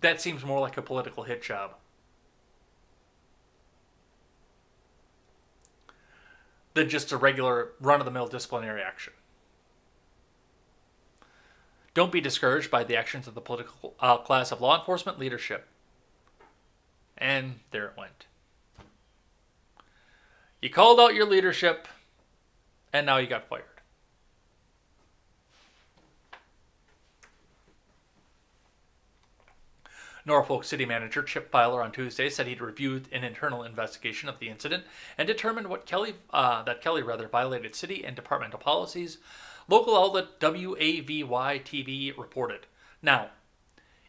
Speaker 1: that seems more like a political hit job than just a regular run-of-the-mill disciplinary action. Don't be discouraged by the actions of the political class of law enforcement leadership. And there it went. You called out your leadership, and now you got fired. Norfolk City Manager Chip Filer on Tuesday said he'd reviewed an internal investigation of the incident and determined that Kelly violated city and departmental policies. Local outlet WAVY-TV reported. Now,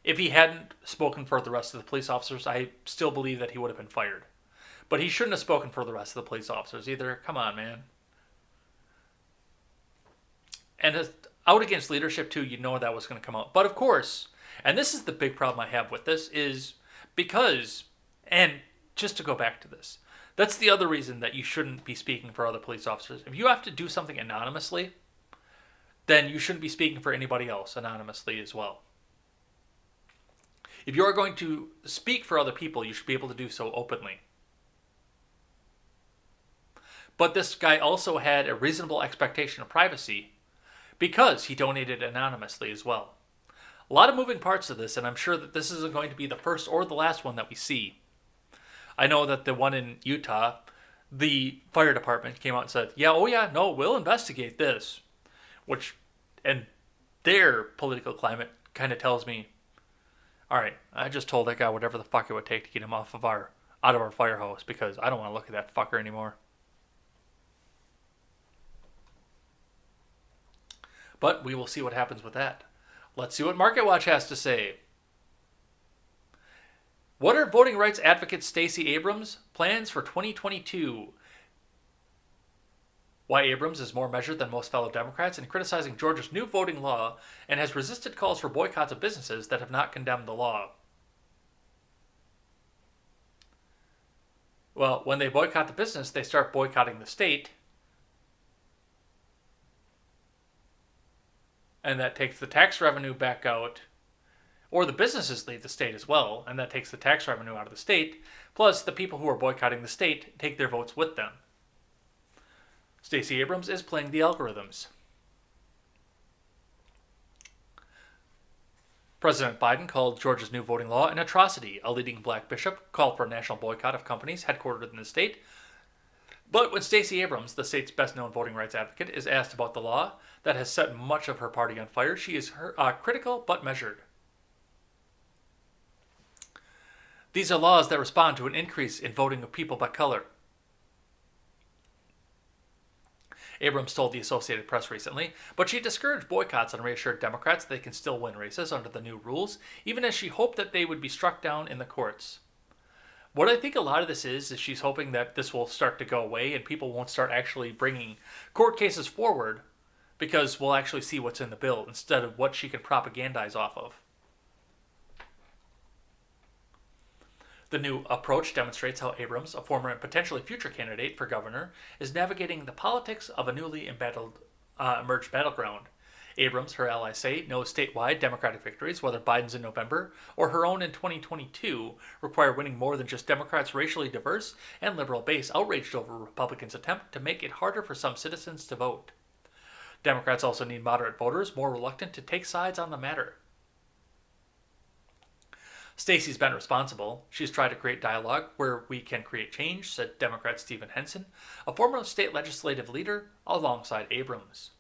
Speaker 1: if he hadn't spoken for the rest of the police officers, I still believe that he would have been fired. But he shouldn't have spoken for the rest of the police officers either. Come on, man. And out against leadership, too, you know that was going to come out. But of course, and this is the big problem I have with this, is because, and just to go back to this, that's the other reason that you shouldn't be speaking for other police officers. If you have to do something anonymously, then you shouldn't be speaking for anybody else anonymously as well. If you're going to speak for other people, you should be able to do so openly. But this guy also had a reasonable expectation of privacy because he donated anonymously as well. A lot of moving parts to this, and I'm sure that this isn't going to be the first or the last one that we see. I know that the one in Utah, the fire department came out and said, we'll investigate this. And their political climate kind of tells me, all right, I just told that guy whatever the fuck it would take to get him out of our firehouse because I don't want to look at that fucker anymore. But we will see what happens with that. Let's see what MarketWatch has to say. What are voting rights advocate Stacey Abrams' plans for 2022? Why Abrams is more measured than most fellow Democrats in criticizing Georgia's new voting law and has resisted calls for boycotts of businesses that have not condemned the law. Well, when they boycott the business, they start boycotting the state. And that takes the tax revenue back out. Or the businesses leave the state as well, and that takes the tax revenue out of the state. Plus, the people who are boycotting the state take their votes with them. Stacey Abrams is playing the algorithms. President Biden called Georgia's new voting law an atrocity. A leading black bishop called for a national boycott of companies headquartered in the state. But when Stacey Abrams, the state's best-known voting rights advocate, is asked about the law that has set much of her party on fire, she is critical but measured. These are laws that respond to an increase in voting of people by color. Abrams told the Associated Press recently, but she discouraged boycotts and reassured Democrats they can still win races under the new rules, even as she hoped that they would be struck down in the courts. What I think a lot of this is she's hoping that this will start to go away and people won't start actually bringing court cases forward because we'll actually see what's in the bill instead of what she can propagandize off of. The new approach demonstrates how Abrams, a former and potentially future candidate for governor, is navigating the politics of a newly emerged battleground. Abrams, her allies say, knows statewide Democratic victories, whether Biden's in November or her own in 2022, require winning more than just Democrats' racially diverse and liberal base outraged over Republicans' attempt to make it harder for some citizens to vote. Democrats also need moderate voters more reluctant to take sides on the matter. Stacey's been responsible. She's tried to create dialogue where we can create change, said Democrat Stephen Henson, a former state legislative leader, alongside Abrams.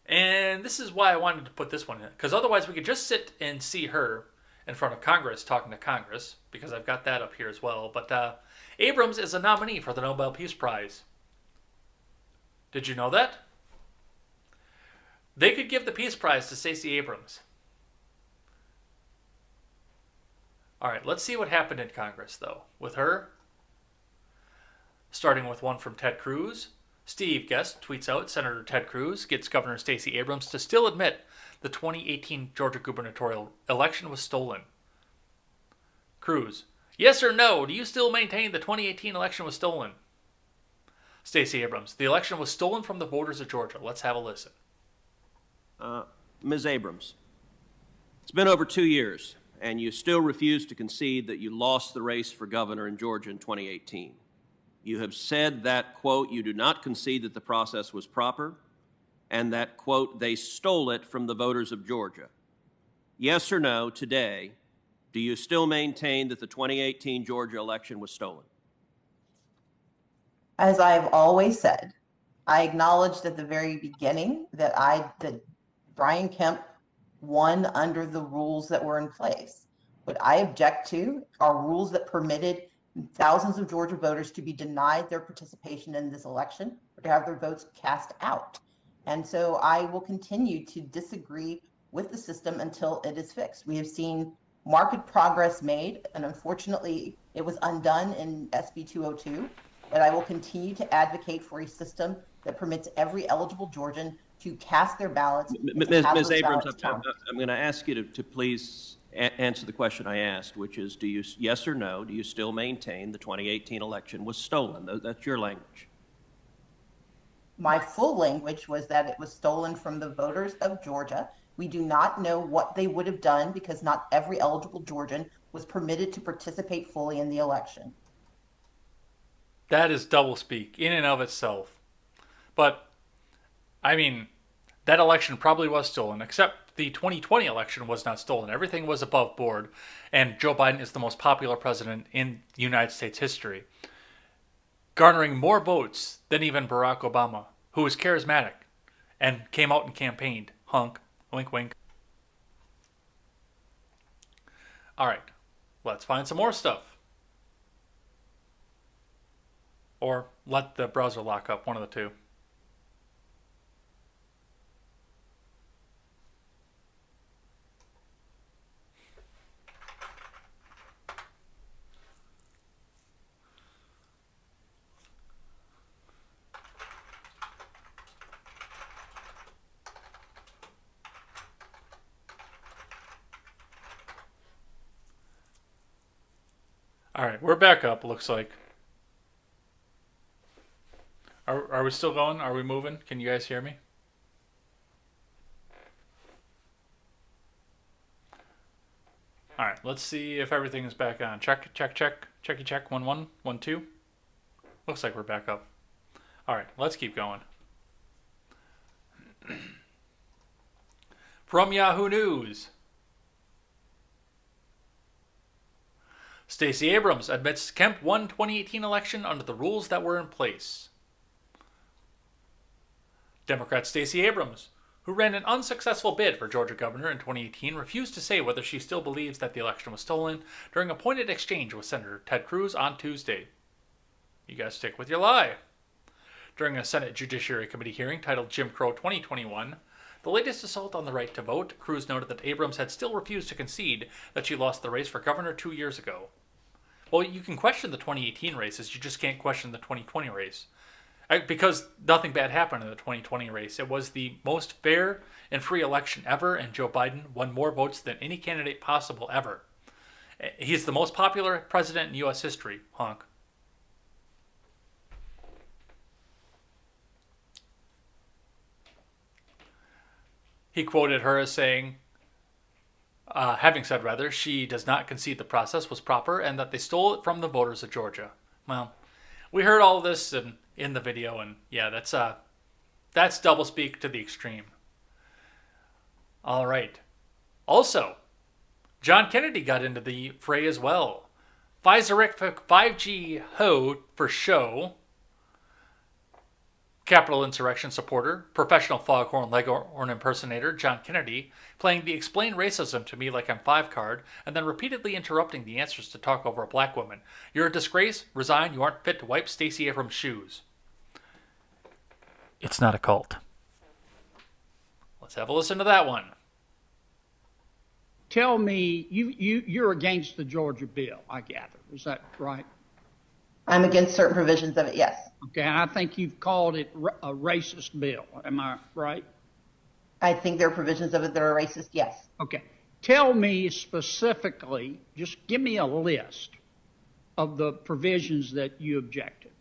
Speaker 1: And this is why I wanted to put this one in, because otherwise we could just sit and see her in front of Congress talking to Congress, because I've got that up here as well. But Abrams is a nominee for the Nobel Peace Prize. Did you know that? They could give the Peace Prize to Stacey Abrams. All right, let's see what happened in Congress, though, with her. Starting with one from Ted Cruz. Steve Guest tweets out, Senator Ted Cruz gets Governor Stacey Abrams to still admit the 2018 Georgia gubernatorial election was stolen. Cruz, yes or no, do you still maintain the 2018 election was stolen? Stacey Abrams, the election was stolen from the voters of Georgia. Let's have a listen.
Speaker 4: Ms. Abrams, it's been over 2 years, and you still refuse to concede that you lost the race for governor in Georgia in 2018. You have said that, quote, you do not concede that the process was proper, and that, quote, they stole it from the voters of Georgia. Yes or no, today, do you still maintain that the 2018 Georgia election was stolen?
Speaker 5: As I've always said, I acknowledged at the very beginning that Brian Kemp won under the rules that were in place. What I object to are rules that permitted thousands of Georgia voters to be denied their participation in this election or to have their votes cast out. And so I will continue to disagree with the system until it is fixed. We have seen marked progress made, and unfortunately it was undone in SB 202, but I will continue to advocate for a system that permits every eligible Georgian to cast their ballots.
Speaker 4: Ms. Abrams, I'm going to ask you to please answer the question I asked, which is, do you, yes or no, do you still maintain the 2018 election was stolen? That's your language.
Speaker 5: My full language was that it was stolen from the voters of Georgia. We do not know what they would have done because not every eligible Georgian was permitted to participate fully in the election.
Speaker 1: That is doublespeak in and of itself. But, I mean, that election probably was stolen, except the 2020 election was not stolen. Everything was above board, and Joe Biden is the most popular president in United States history, garnering more votes than even Barack Obama, who was charismatic and came out and campaigned. Hunk. Wink, wink. All right, let's find some more stuff. Or let the browser lock up, one of the two. All right, we're back up, looks like. Are we still going? Are we moving? Can you guys hear me? All right, let's see if everything is back on. Check, check, check. Checky check. 1 1 1 2. Looks like we're back up. All right, let's keep going. From Yahoo News. Stacey Abrams admits Kemp won 2018 election under the rules that were in place. Democrat Stacey Abrams, who ran an unsuccessful bid for Georgia governor in 2018, refused to say whether she still believes that the election was stolen during a pointed exchange with Senator Ted Cruz on Tuesday. You guys stick with your lie. During a Senate Judiciary Committee hearing titled Jim Crow 2021, the latest assault on the right to vote, Cruz noted that Abrams had still refused to concede that she lost the race for governor 2 years ago. Well, you can question the 2018 races, you just can't question the 2020 race. Because nothing bad happened in the 2020 race. It was the most fair and free election ever, and Joe Biden won more votes than any candidate possible ever. He's the most popular president in U.S. history, honk. He quoted her as saying, having said rather, she does not concede the process was proper and that they stole it from the voters of Georgia. Well, we heard all this in the video, and yeah, that's doublespeak to the extreme. All right. Also, John Kennedy got into the fray as well. Pfizerific 5G ho for show. Capitol insurrection supporter, professional foghorn leghorn impersonator John Kennedy playing the explain racism to me like I'm 5 card and then repeatedly interrupting the answers to talk over a black woman. You're a disgrace. Resign. You aren't fit to wipe Stacey Abrams' shoes. It's not a cult. Let's have a listen to that one.
Speaker 6: Tell me, you're against the Georgia bill, I gather. Is that right?
Speaker 5: I'm against certain provisions of it, yes.
Speaker 6: Okay, and I think you've called it a racist bill. Am I right?
Speaker 5: I think there are provisions of it that are racist, yes.
Speaker 6: Okay. Tell me specifically, just give me a list of the provisions that you objected.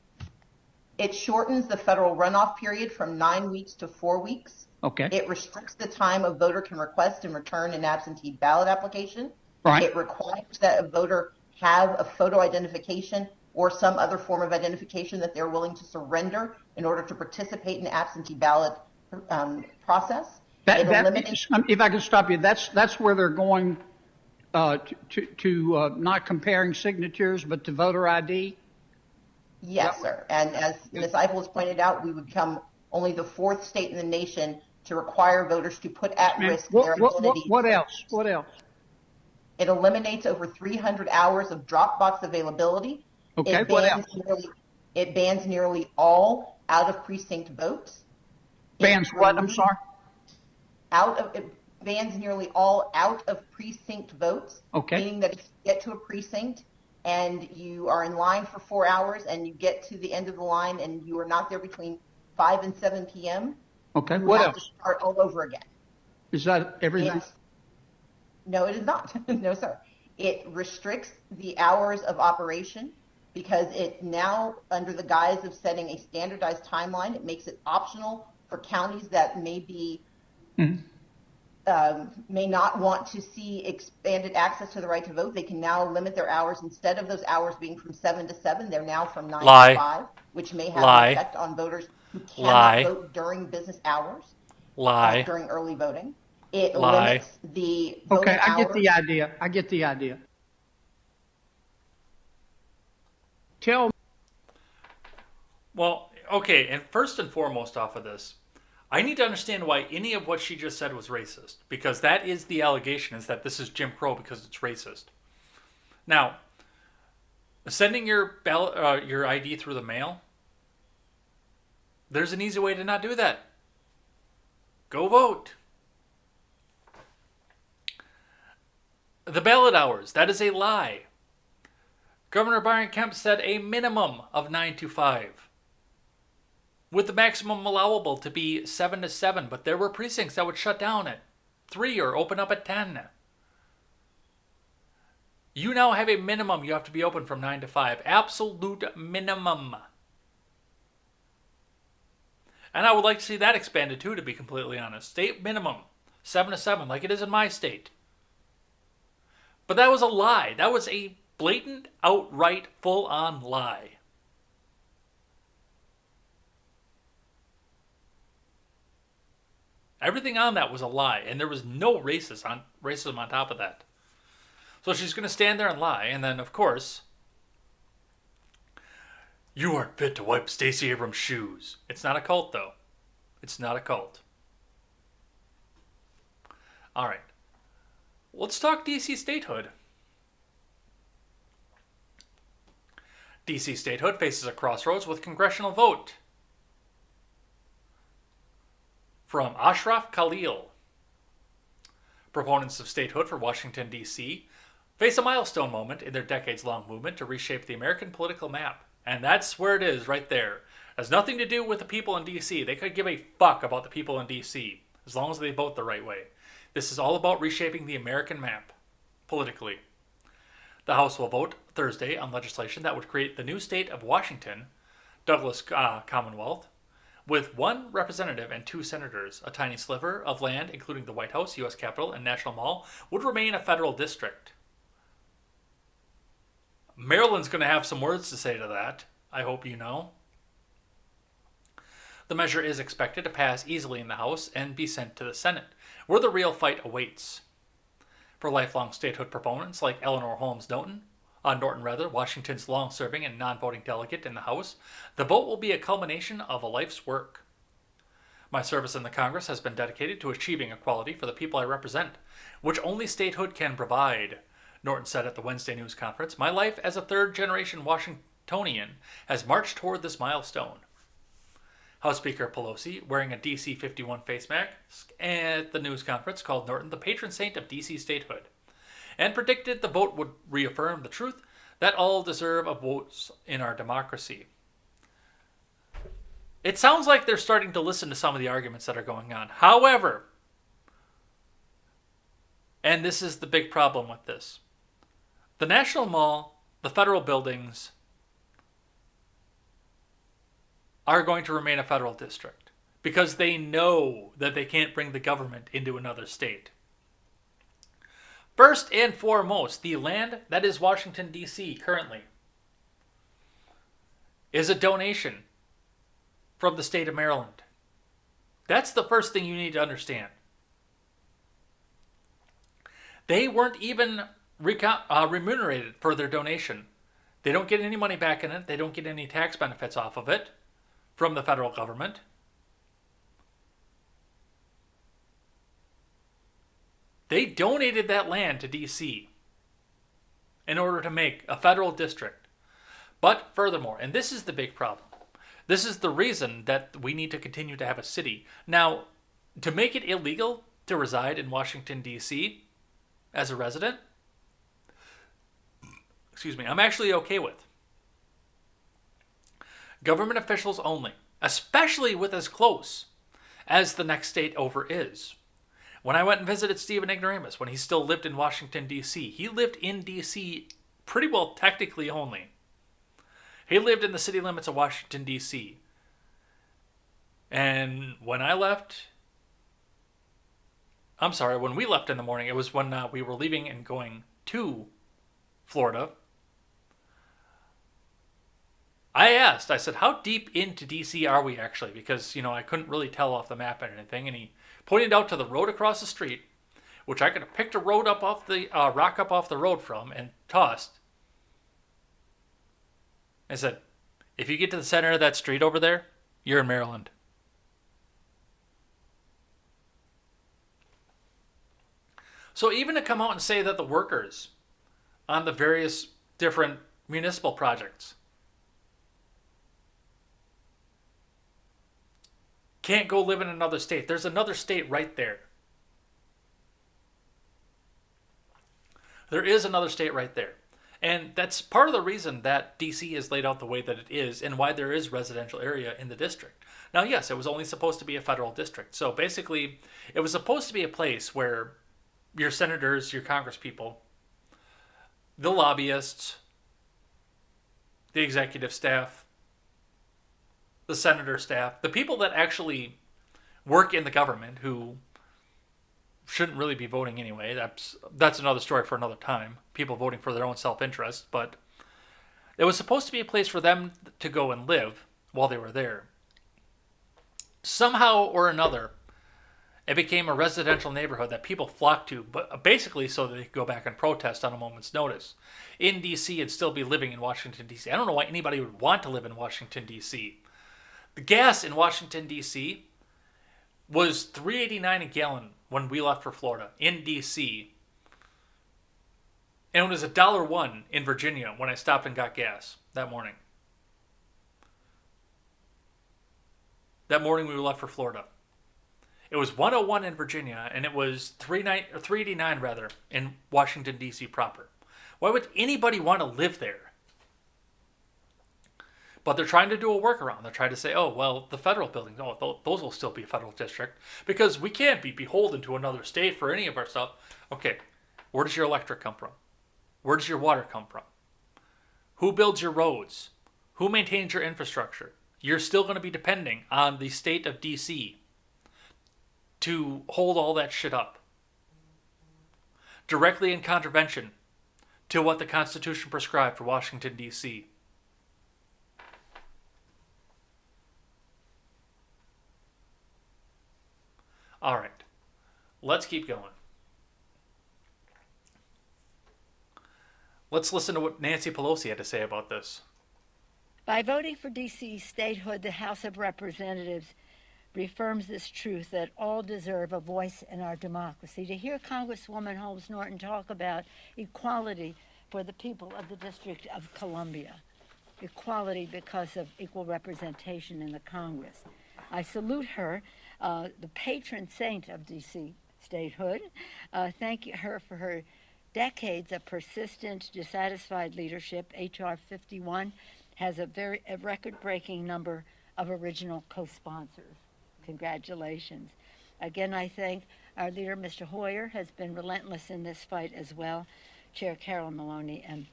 Speaker 5: It shortens the federal runoff period from 9 weeks to 4 weeks.
Speaker 6: Okay.
Speaker 5: It restricts the time a voter can request and return an absentee ballot application.
Speaker 6: Right.
Speaker 5: It requires that a voter have a photo identification or some other form of identification that they're willing to surrender in order to participate in the absentee ballot process.
Speaker 6: If I can stop you, that's where they're going to not comparing signatures, but to voter ID?
Speaker 5: Yes, sir. And as Ms. Eichel has pointed out, we would become only the 4th state in the nation to require voters to put at risk their identity.
Speaker 6: What else? What else?
Speaker 5: It eliminates over 300 hours of Dropbox availability.
Speaker 6: Okay, what else?
Speaker 5: It bans nearly all out-of-precinct votes.
Speaker 6: Bans what? I'm sorry?
Speaker 5: It bans nearly all out-of-precinct votes.
Speaker 6: Okay.
Speaker 5: Meaning that if you get to a precinct and you are in line for 4 hours and you get to the end of the line and you are not there between 5 and 7 p.m.,
Speaker 6: okay.
Speaker 5: you
Speaker 6: What
Speaker 5: have
Speaker 6: else?
Speaker 5: to start all over again.
Speaker 6: Is that everything?
Speaker 5: No, it is not. No, sir. It restricts the hours of operation because it now, under the guise of setting a standardized timeline, it makes it optional for counties that may be may not want to see expanded access to the right to vote. They can now limit their hours. Instead of those hours being from 7 to 7, they're now from 9 to 5, which may have an effect on voters who cannot vote during business hours, during early voting. It limits the voting
Speaker 6: Okay, I
Speaker 5: hours.
Speaker 6: get the idea. Tell me.
Speaker 1: Well, okay, and first and foremost off of this, I need to understand why any of what she just said was racist, because that is the allegation, is that this is Jim Crow because it's racist. Now, sending your your ID through the mail, there's an easy way to not do that. Go vote. The ballot hours, that is a lie. Governor Brian Kemp said a minimum of 9 to 5. With the maximum allowable to be 7 to 7, but there were precincts that would shut down at 3 or open up at 10. You now have a minimum you have to be open from 9 to 5. Absolute minimum. And I would like to see that expanded too, to be completely honest. State minimum, 7 to 7, like it is in my state. But that was a lie. That was a blatant, outright, full-on lie. Everything on that was a lie, and there was no racism on top of that. So she's going to stand there and lie, and then, of course, you aren't fit to wipe Stacey Abrams' shoes. It's not a cult, though. It's not a cult. All right. Let's talk D.C. statehood. D.C. statehood faces a crossroads with congressional vote. From Ashraf Khalil. Proponents of statehood for Washington, D.C. face a milestone moment in their decades-long movement to reshape the American political map. And that's where it is, right there. It has nothing to do with the people in D.C. They could give a fuck about the people in D.C. as long as they vote the right way. This is all about reshaping the American map, politically. The House will vote Thursday on legislation that would create the new state of Washington, Douglas Commonwealth, with 1 representative and 2 senators. A tiny sliver of land, including the White House, U.S. Capitol, and National Mall, would remain a federal district. Maryland's going to have some words to say to that, I hope you know. The measure is expected to pass easily in the House and be sent to the Senate, where the real fight awaits. For lifelong statehood proponents like Eleanor Holmes Norton, Washington's long-serving and non-voting delegate in the House, the vote will be a culmination of a life's work. My service in the Congress has been dedicated to achieving equality for the people I represent, which only statehood can provide, Norton said at the Wednesday news conference. My life as a third-generation Washingtonian has marched toward this milestone. House Speaker Pelosi, wearing a DC 51 face mask at the news conference, called Norton the patron saint of DC statehood, and predicted the vote would reaffirm the truth that all deserve a vote in our democracy. It sounds like they're starting to listen to some of the arguments that are going on. However, and this is the big problem with this, the National Mall, the federal buildings, are going to remain a federal district because they know that they can't bring the government into another state. First and foremost, the land that is Washington, D.C. currently is a donation from the state of Maryland. That's the first thing you need to understand. They weren't even remunerated for their donation. They don't get any money back in it. They don't get any tax benefits off of it from the federal government. They donated that land to D.C. in order to make a federal district. But furthermore, and this is the big problem, this is the reason that we need to continue to have a city. Now, to make it illegal to reside in Washington, D.C. as a resident, I'm actually okay with. Government officials only, especially with as close as the next state over is. When I went and visited Stephen Ignoramus, when he still lived in Washington, D.C., he lived in D.C. pretty well technically only. He lived in the city limits of Washington, D.C. And when we left in the morning, it was when we were leaving and going to Florida. I said, how deep into D.C. are we actually? Because, I couldn't really tell off the map or anything. And he pointed out to the road across the street, which I could have picked a road up off the rock up off the road from and tossed. I said, if you get to the center of that street over there, you're in Maryland. So even to come out and say that the workers on the various different municipal projects can't go live in another state. There's another state right there. There is another state right there. And that's part of the reason that D.C. is laid out the way that it is and why there is residential area in the district. Now, yes, it was only supposed to be a federal district. So basically, it was supposed to be a place where your senators, your congresspeople, the lobbyists, the executive staff, the senator staff, the people that actually work in the government who shouldn't really be voting anyway. That's another story for another time. People voting for their own self-interest. But it was supposed to be a place for them to go and live while they were there. Somehow or another, it became a residential neighborhood that people flocked to, but basically so that they could go back and protest on a moment's notice in D.C. and still be living in Washington, D.C. I don't know why anybody would want to live in Washington, D.C. The gas in Washington, D.C. was $3.89 a gallon when we left for Florida in D.C. And it was $1.01 in Virginia when I stopped and got gas that morning. That morning we left for Florida. It was $1.01 in Virginia, and it was $3.89 in Washington, D.C. proper. Why would anybody want to live there? But they're trying to do a workaround. They're trying to say, oh, well, the federal buildings, those will still be a federal district because we can't be beholden to another state for any of our stuff. Okay, where does your electric come from? Where does your water come from? Who builds your roads? Who maintains your infrastructure? you're still going to be depending on the state of D.C. to hold all that shit up. Directly in contravention to what the Constitution prescribed for Washington, D.C. All right, let's keep going. Let's listen to what Nancy Pelosi had to say about this.
Speaker 7: By voting for D.C. statehood, the House of Representatives reaffirms this truth that all deserve a voice in our democracy. To hear Congresswoman Holmes Norton talk about equality for the people of the District of Columbia, equality because of equal representation in the Congress. I salute her, the patron saint of D.C. statehood. Thank her for her decades of persistent, dissatisfied leadership. H.R. 51 has a record-breaking number of original co-sponsors. Congratulations. Again, I thank our leader, Mr. Hoyer, has been relentless in this fight as well. Chair Carol Maloney and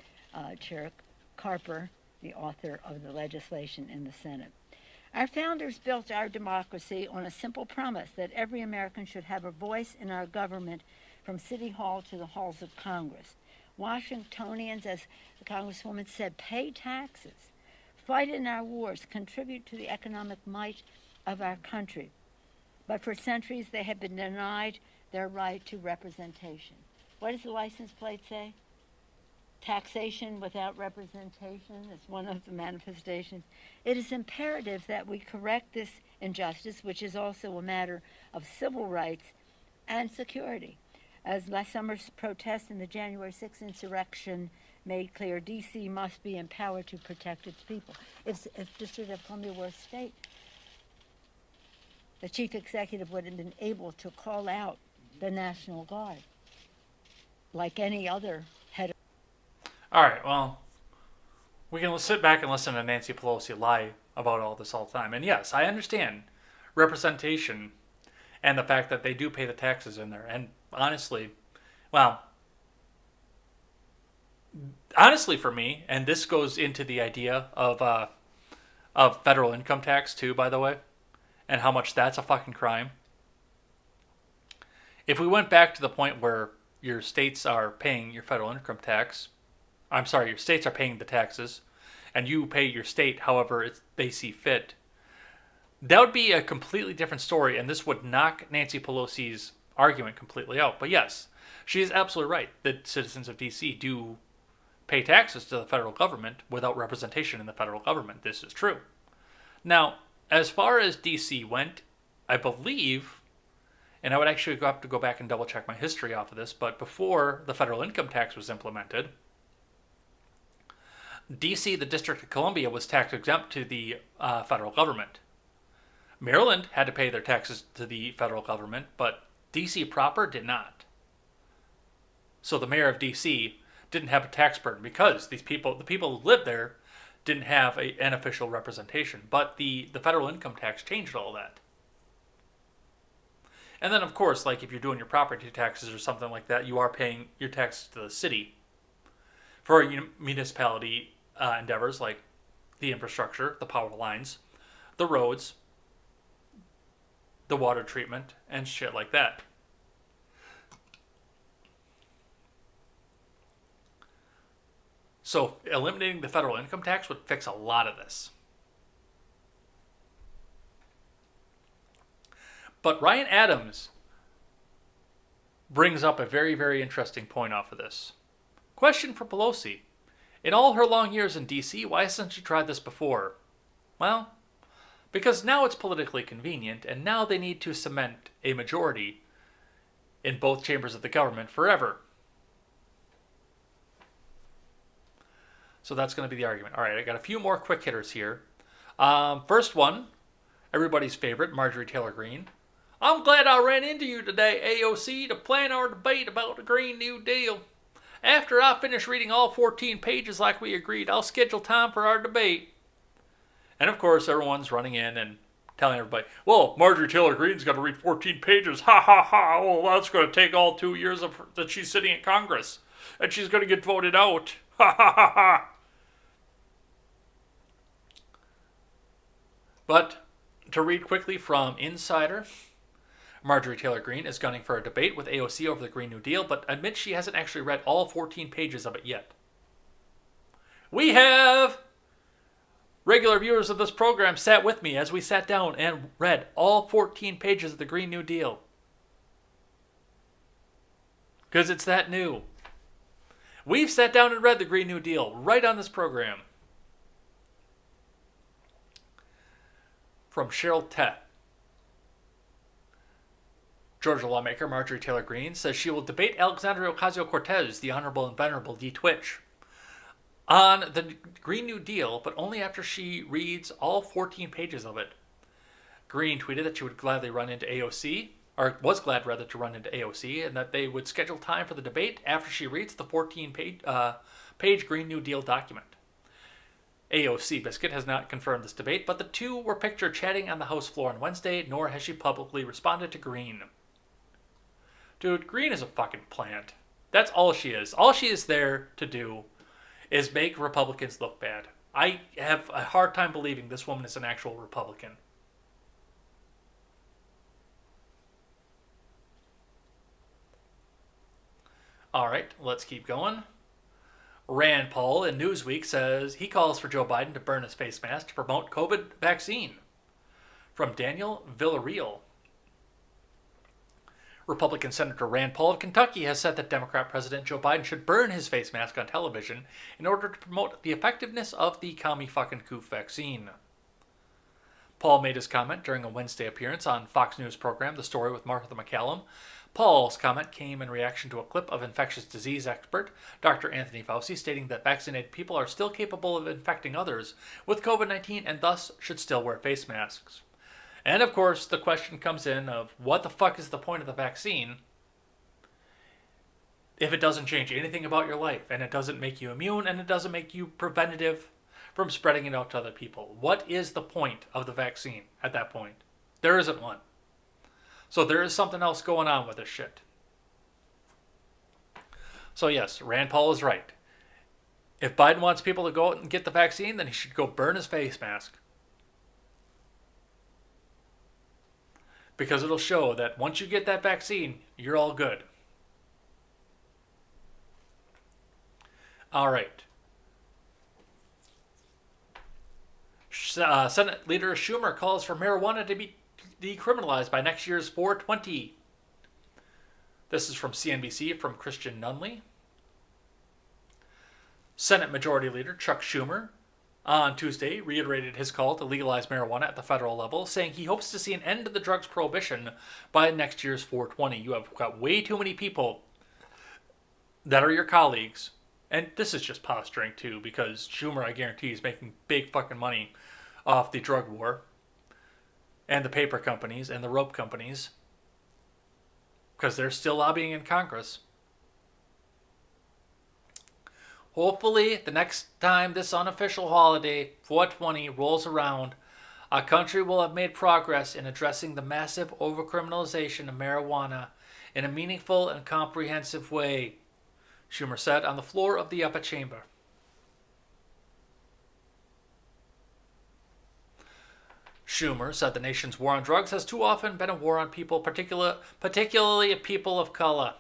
Speaker 7: Chair Carper, the author of the legislation in the Senate. Our founders built our democracy on a simple promise that every American should have a voice in our government from City Hall to the halls of Congress. Washingtonians, as the Congresswoman said, pay taxes, fight in our wars, contribute to the economic might of our country. But for centuries, they have been denied their right to representation. What does the license plate say? Taxation without representation is one of the manifestations. It is imperative that we correct this injustice, which is also a matter of civil rights and security. As last summer's protests in the January 6th insurrection made clear, D.C. must be empowered to protect its people. If District of Columbia were a state, the chief executive would have been able to call out the National Guard like any other head of...
Speaker 1: All right, well, we can sit back and listen to Nancy Pelosi lie about all this all the time. And yes, I understand representation and the fact that they do pay the taxes in there. And honestly for me, and this goes into the idea of federal income tax too, by the way, and how much that's a fucking crime. If we went back to the point where your states are paying your federal income tax, your states are paying the taxes, and you pay your state however they see fit, that would be a completely different story, and this would knock Nancy Pelosi's argument completely out. But yes, she is absolutely right that citizens of D.C. do pay taxes to the federal government without representation in the federal government. This is true. Now, as far as D.C. went, I believe, and I would actually have to go back and double check my history off of this, but before the federal income tax was implemented, D.C., the District of Columbia, was tax exempt to the federal government. Maryland had to pay their taxes to the federal government, but D.C. proper did not. So the mayor of D.C. didn't have a tax burden because the people who lived there didn't have an official representation. But the federal income tax changed all that. And then, of course, like if you're doing your property taxes or something like that, you are paying your taxes to the city. For municipality endeavors like the infrastructure, the power lines, the roads, the water treatment, and shit like that. So eliminating the federal income tax would fix a lot of this. But Ryan Adams brings up a very, very interesting point off of this. Question for Pelosi. In all her long years in D.C., why hasn't she tried this before? Well, because now it's politically convenient, and now they need to cement a majority in both chambers of the government forever. So that's going to be the argument. All right, I got a few more quick hitters here. First one, everybody's favorite, Marjorie Taylor Greene. I'm glad I ran into you today, AOC, to plan our debate about the Green New Deal. After I finish reading all 14 pages like we agreed, I'll schedule time for our debate. And of course, everyone's running in and telling everybody, well, Marjorie Taylor Greene's got to read 14 pages. Ha ha ha. Oh, that's going to take all 2 years that she's sitting in Congress. And she's going to get voted out. Ha ha ha ha. But to read quickly from Insider, Marjorie Taylor Greene is gunning for a debate with AOC over the Green New Deal, but admits she hasn't actually read all 14 pages of it yet. We have regular viewers of this program sat with me as we sat down and read all 14 pages of the Green New Deal. Because it's that new. We've sat down and read the Green New Deal right on this program. From Cheryl Tett. Georgia lawmaker Marjorie Taylor Greene says she will debate Alexandria Ocasio-Cortez, the Honorable and Venerable D. Twitch, on the Green New Deal, but only after she reads all 14 pages of it. Greene tweeted that she would gladly run into AOC, or was glad rather to run into AOC, and that they would schedule time for the debate after she reads the 14-page Green New Deal document. AOC Biscuit has not confirmed this debate, but the two were pictured chatting on the House floor on Wednesday, nor has she publicly responded to Greene. Dude, Greene is a fucking plant. That's all she is. All she is there to do is make Republicans look bad. I have a hard time believing this woman is an actual Republican. All right, let's keep going. Rand Paul in Newsweek says he calls for Joe Biden to burn his face mask to promote COVID vaccine. From Daniel Villarreal. Republican Senator Rand Paul of Kentucky has said that Democrat President Joe Biden should burn his face mask on television in order to promote the effectiveness of the commie-fucking-coof vaccine. Paul made his comment during a Wednesday appearance on Fox News program The Story with Martha McCallum. Paul's comment came in reaction to a clip of infectious disease expert Dr. Anthony Fauci stating that vaccinated people are still capable of infecting others with COVID-19 and thus should still wear face masks. And of course, the question comes in of what the fuck is the point of the vaccine if it doesn't change anything about your life and it doesn't make you immune and it doesn't make you preventative from spreading it out to other people? What is the point of the vaccine at that point? There isn't one. So there is something else going on with this shit. So yes, Rand Paul is right. If Biden wants people to go out and get the vaccine, then he should go burn his face mask. Because it'll show that once you get that vaccine, you're all good. All right. Senate Leader Schumer calls for marijuana to be decriminalized by next year's 420. This is from CNBC from Christian Nunley. Senate Majority Leader Chuck Schumer on Tuesday reiterated his call to legalize marijuana at the federal level, saying he hopes to see an end to the drugs prohibition by next year's 420. You have got way too many people that are your colleagues, and this is just posturing too, because Schumer, I guarantee, is making big fucking money off the drug war and the paper companies and the rope companies, because they're still lobbying in Congress. Hopefully, the next time this unofficial holiday, 420, rolls around, our country will have made progress in addressing the massive overcriminalization of marijuana in a meaningful and comprehensive way, Schumer said on the floor of the upper chamber. Schumer said the nation's war on drugs has too often been a war on people, particularly people of color.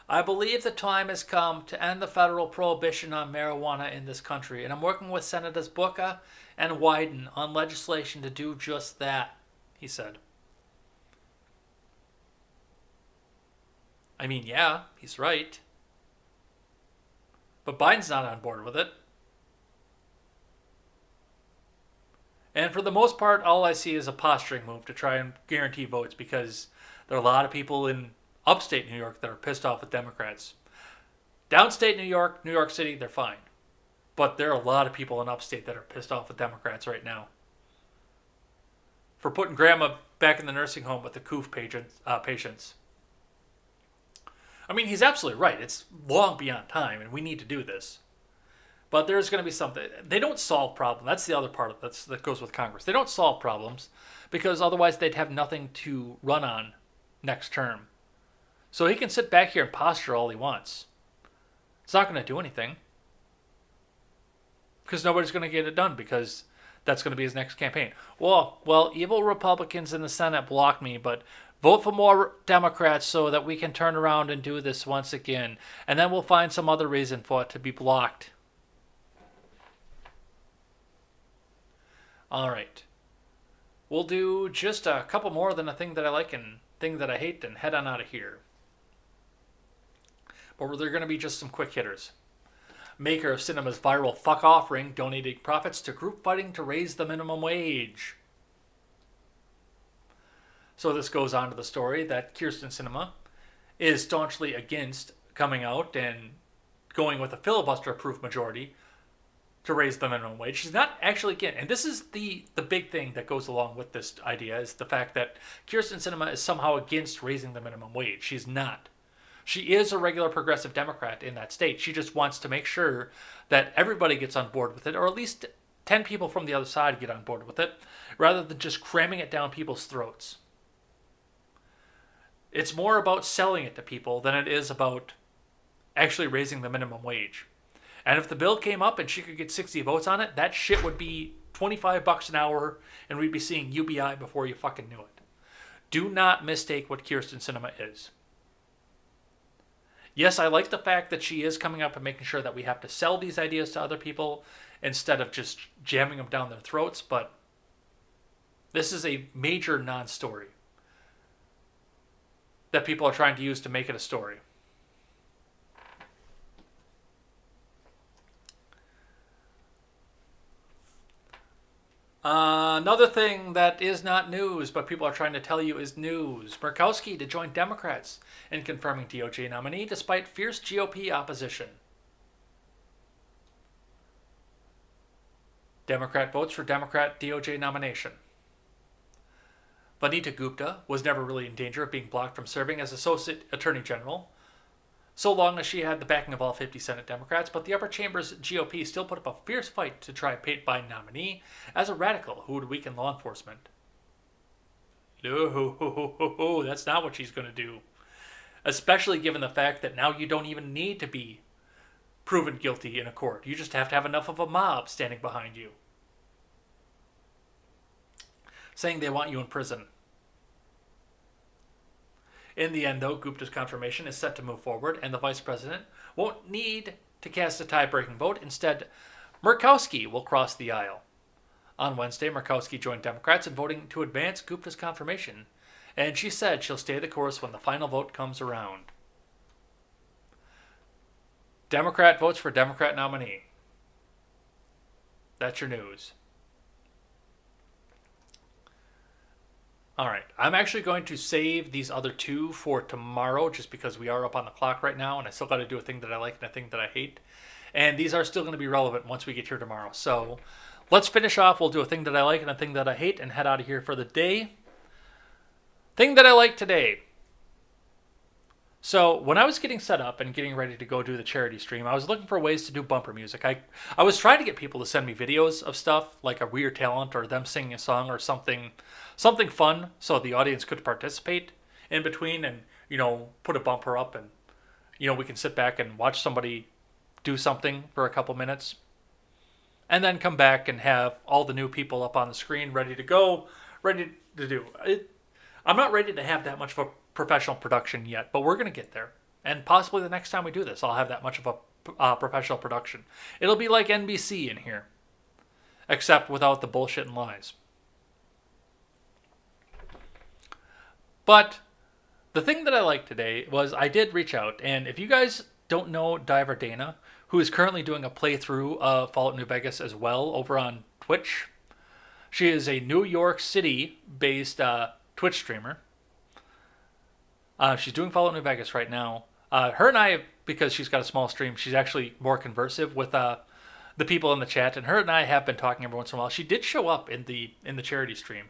Speaker 1: I believe the time has come to end the federal prohibition on marijuana in this country, and I'm working with Senators Booker and Wyden on legislation to do just that, he said. I mean, yeah, he's right. But Biden's not on board with it. And for the most part, all I see is a posturing move to try and guarantee votes, because there are a lot of people in upstate New York that are pissed off with Democrats. Downstate New York, New York City, they're fine. But there are a lot of people in upstate that are pissed off with Democrats right now for putting grandma back in the nursing home with the coof patients. I mean, he's absolutely right. It's long beyond time, and we need to do this. But there's going to be something. They don't solve problems. That's the other part of that goes with Congress. They don't solve problems because otherwise they'd have nothing to run on next term. So he can sit back here and posture all he wants. It's not going to do anything. Because nobody's going to get it done, because That's going to be his next campaign. Well, evil Republicans in the Senate blocked me, but vote for more Democrats so that we can turn around and do this once again. And then we'll find some other reason for it to be blocked. All right. We'll do just a couple more than a thing that I like and thing that I hate and head on out of here. But they're going to be just some quick hitters. Maker of Cinema's viral fuck off ring donating profits to group fighting to raise the minimum wage. So this goes on to the story that Kyrsten Sinema is staunchly against coming out and going with a filibuster-proof majority to raise the minimum wage. She's not actually against, and this is the big thing that goes along with this idea, is the fact that Kyrsten Sinema is somehow against raising the minimum wage. She's not. She is a regular progressive Democrat in that state. She just wants to make sure that everybody gets on board with it, or at least 10 people from the other side get on board with it, rather than just cramming it down people's throats. It's more about selling it to people than it is about actually raising the minimum wage. And if the bill came up and she could get 60 votes on it, that shit would be $25 an hour, and we'd be seeing UBI before you fucking knew it. Do not mistake what Kyrsten Sinema is. Yes, I like the fact that she is coming up and making sure that we have to sell these ideas to other people instead of just jamming them down their throats, but this is a major non-story that people are trying to use to make it a story. Another thing that is not news, but people are trying to tell you is news. Murkowski to join Democrats in confirming DOJ nominee despite fierce GOP opposition. Democrat votes for Democrat DOJ nomination. Vanita Gupta was never really in danger of being blocked from serving as Associate Attorney General, so long as she had the backing of all 50 Senate Democrats, but the upper chamber's GOP still put up a fierce fight to try Pate Biden nominee as a radical who would weaken law enforcement. No, that's not what she's going to do. Especially given the fact that now you don't even need to be proven guilty in a court. You just have to have enough of a mob standing behind you, saying they want you in prison. In the end, though, Gupta's confirmation is set to move forward, and the vice president won't need to cast a tie-breaking vote. Instead, Murkowski will cross the aisle. On Wednesday, Murkowski joined Democrats in voting to advance Gupta's confirmation, and she said she'll stay the course when the final vote comes around. Democrat votes for Democrat nominee. That's your news. All right, I'm actually going to save these other two for tomorrow just because we are up on the clock right now and I still got to do a thing that I like and a thing that I hate. And these are still going to be relevant once we get here tomorrow. So let's finish off. We'll do a thing that I like and a thing that I hate and head out of here for the day. Thing that I like today. So when I was getting set up and getting ready to go do the charity stream, I was looking for ways to do bumper music. I was trying to get people to send me videos of stuff like a weird talent or them singing a song or something fun so the audience could participate in between and, put a bumper up and, we can sit back and watch somebody do something for a couple minutes and then come back and have all the new people up on the screen ready to go, ready to do it. I'm not ready to have that much of a professional production yet, but we're going to get there. And possibly the next time we do this, I'll have that much of a professional production. It'll be like NBC in here, except without the bullshit and lies. But the thing that I liked today was I did reach out, and if you guys don't know Diver Dana, who is currently doing a playthrough of Fallout New Vegas as well over on Twitch, she is a New York City-based Twitch streamer. She's doing Fallout New Vegas right now. Her and I, because she's got a small stream, she's actually more conversive with the people in the chat, and her and I have been talking every once in a while. She did show up in the charity stream.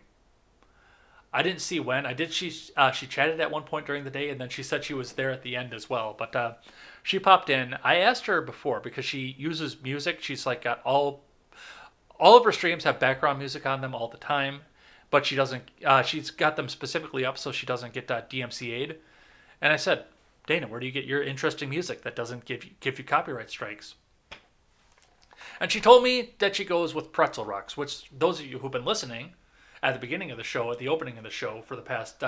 Speaker 1: I didn't see when. She chatted at one point during the day, and then she said she was there at the end as well. But she popped in. I asked her before because she uses music. She's like got all of her streams have background music on them all the time. But she doesn't. She's got them specifically up so she doesn't get DMCA'd. And I said, Dana, where do you get your interesting music that doesn't give you copyright strikes? And she told me that she goes with Pretzel Rocks, which those of you who've been listening at the beginning of the show, at the opening of the show for the past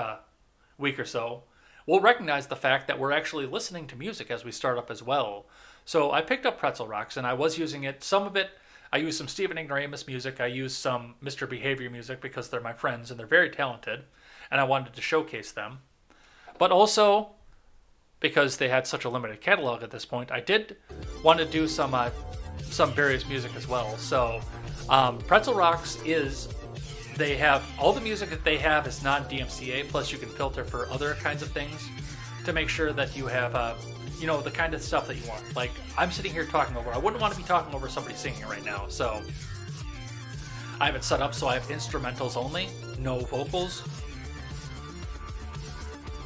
Speaker 1: week or so, will recognize the fact that we're actually listening to music as we start up as well. So I picked up Pretzel Rocks, and I was using it. Some of it, I used some Stephen Ignoramus music. I used some Mr. Behavior music because they're my friends and they're very talented, and I wanted to showcase them. But also, because they had such a limited catalog at this point, I did want to do some various music as well. So Pretzel Rocks they have all the music that they have is non-DMCA, plus you can filter for other kinds of things to make sure that you have the kind of stuff that you want. Like, I'm sitting here talking over, I wouldn't want to be talking over somebody singing right now, so I have it set up so I have instrumentals only, no vocals.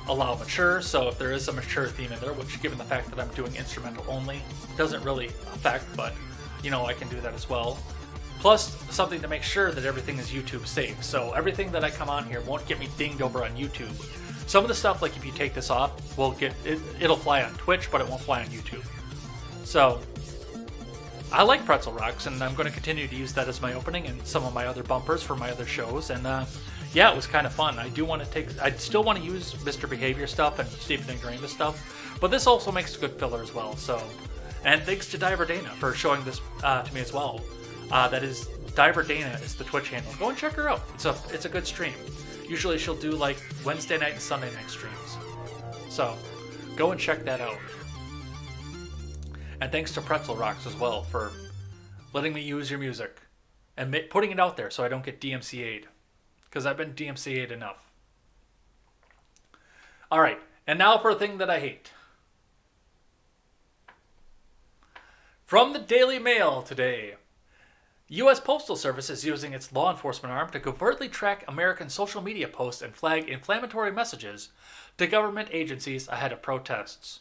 Speaker 1: Allow mature, so if there is a mature theme in there, which given the fact that I'm doing instrumental only, doesn't really affect, but I can do that as well. Plus, something to make sure that everything is YouTube safe. So everything that I come on here won't get me dinged over on YouTube. Some of the stuff, like if you take this off, it'll fly on Twitch, but it won't fly on YouTube. So I like Pretzel Rocks, and I'm going to continue to use that as my opening and some of my other bumpers for my other shows. And yeah, it was kind of fun. I still want to use Mr. Behavior stuff and Stephen Ignoramus stuff, but this also makes a good filler as well. So, and thanks to Diver Dana for showing this to me as well. That is, Diver Dana is the Twitch handle. Go and check her out. It's a good stream. Usually she'll do like Wednesday night and Sunday night streams. So go and check that out. And thanks to Pretzel Rocks as well for letting me use your music and putting it out there so I don't get DMCA'd. Because I've been DMCA'd enough. Alright, and now for a thing that I hate. From the Daily Mail today. U.S. Postal Service is using its law enforcement arm to covertly track American social media posts and flag inflammatory messages to government agencies ahead of protests.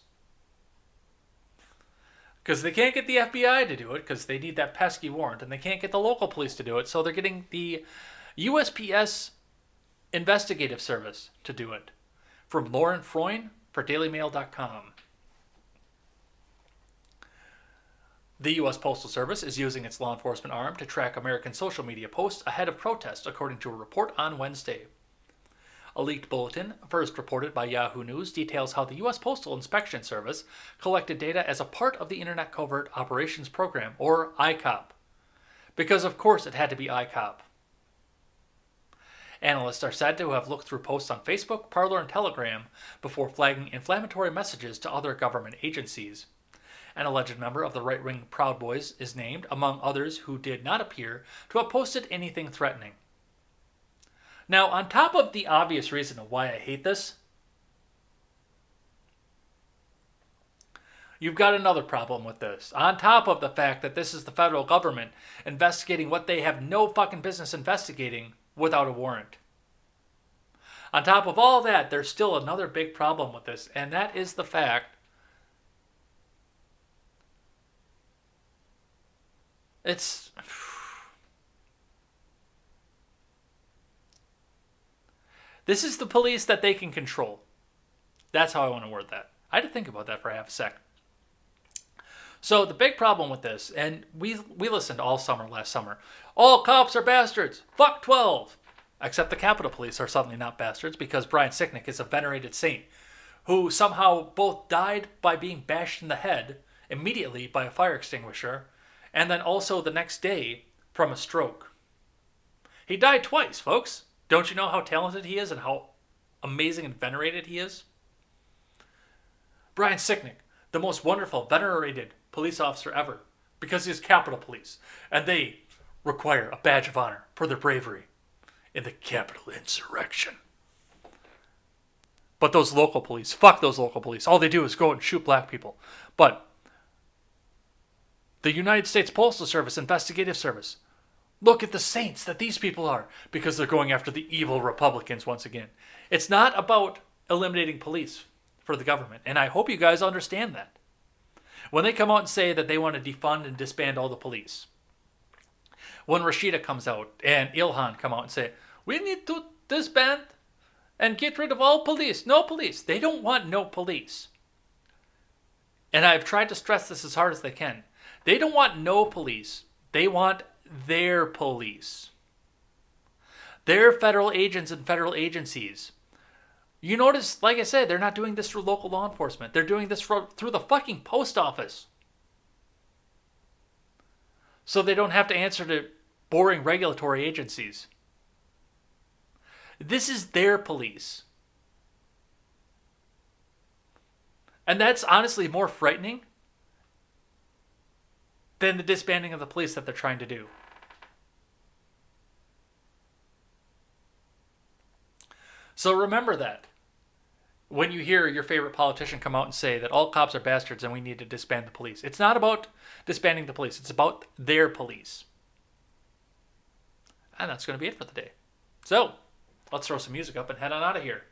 Speaker 1: Because they can't get the FBI to do it, because they need that pesky warrant, and they can't get the local police to do it, so they're getting the USPS Investigative Service to do it. From Lauren Freund for DailyMail.com. The U.S. Postal Service is using its law enforcement arm to track American social media posts ahead of protests, according to a report on Wednesday. A leaked bulletin, first reported by Yahoo News, details how the U.S. Postal Inspection Service collected data as a part of the Internet Covert Operations Program, or ICOP. Because of course it had to be ICOP. Analysts are said to have looked through posts on Facebook, Parler, and Telegram before flagging inflammatory messages to other government agencies. An alleged member of the right-wing Proud Boys is named, among others who did not appear to have posted anything threatening. Now, on top of the obvious reason of why I hate this, you've got another problem with this. On top of the fact that this is the federal government investigating what they have no fucking business investigating without a warrant. On top of all that, there's still another big problem with this, and that is the fact this is the police that they can control. That's how I want to word that. I had to think about that for half a second. So the big problem with this, and we listened all summer last summer, all cops are bastards, fuck 12. Except the Capitol Police are suddenly not bastards because Brian Sicknick is a venerated saint who somehow both died by being bashed in the head immediately by a fire extinguisher and then also the next day from a stroke. He died twice, folks. Don't you know how talented he is and how amazing and venerated he is? Brian Sicknick, the most wonderful, venerated police officer ever, because he's Capitol Police, and they require a badge of honor for their bravery in the Capitol insurrection. But those local police, fuck those local police. All they do is go and shoot black people. But the United States Postal Service Investigative Service, look at the saints that these people are, because they're going after the evil Republicans once again. It's not about eliminating police for the government, and I hope you guys understand that. When they come out and say that they want to defund and disband all the police, when Rashida comes out and Ilhan come out and say, we need to disband and get rid of all police, no police. They don't want no police. And I've tried to stress this as hard as they can. They don't want no police They want their police. Their federal agents and federal agencies. You notice, like I said, they're not doing this through local law enforcement. They're doing this through the fucking post office. So they don't have to answer to boring regulatory agencies. This is their police. And that's honestly more frightening than the disbanding of the police that they're trying to do. So remember that. When you hear your favorite politician come out and say that all cops are bastards and we need to disband the police. It's not about disbanding the police. It's about their police. And that's going to be it for the day. So, let's throw some music up and head on out of here.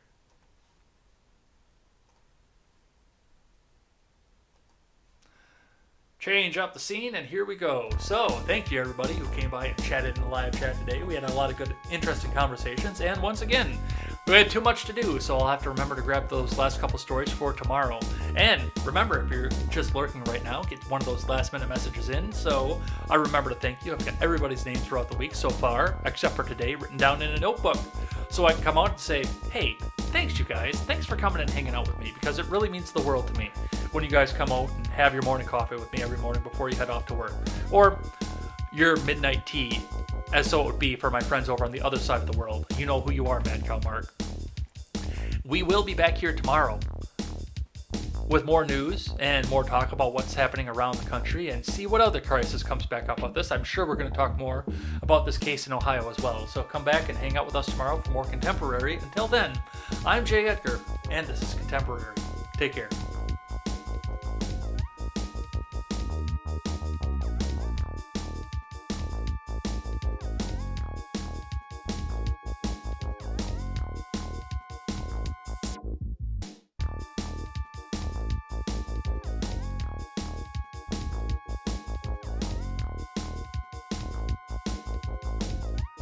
Speaker 1: Change up the scene, and here we go. So, thank you everybody who came by and chatted in the live chat today. We had a lot of good, interesting conversations, and once again, we had too much to do, so I'll have to remember to grab those last couple stories for tomorrow. And remember, if you're just lurking right now, get one of those last minute messages in, so I remember to thank you. I've got everybody's name throughout the week so far, except for today, written down in a notebook. So I can come out and say, hey, thanks you guys. Thanks for coming and hanging out with me, because it really means the world to me when you guys come out and have your morning coffee with me every morning before you head off to work. Or your midnight tea, as so it would be for my friends over on the other side of the world. You know who you are, Mad Cow Mark. We will be back here tomorrow with more news and more talk about what's happening around the country and see what other crisis comes back up with this. I'm sure we're going to talk more about this case in Ohio as well. So come back and hang out with us tomorrow for more Contemporary. Until then, I'm Jay Edgar, and this is Contemporary. Take care.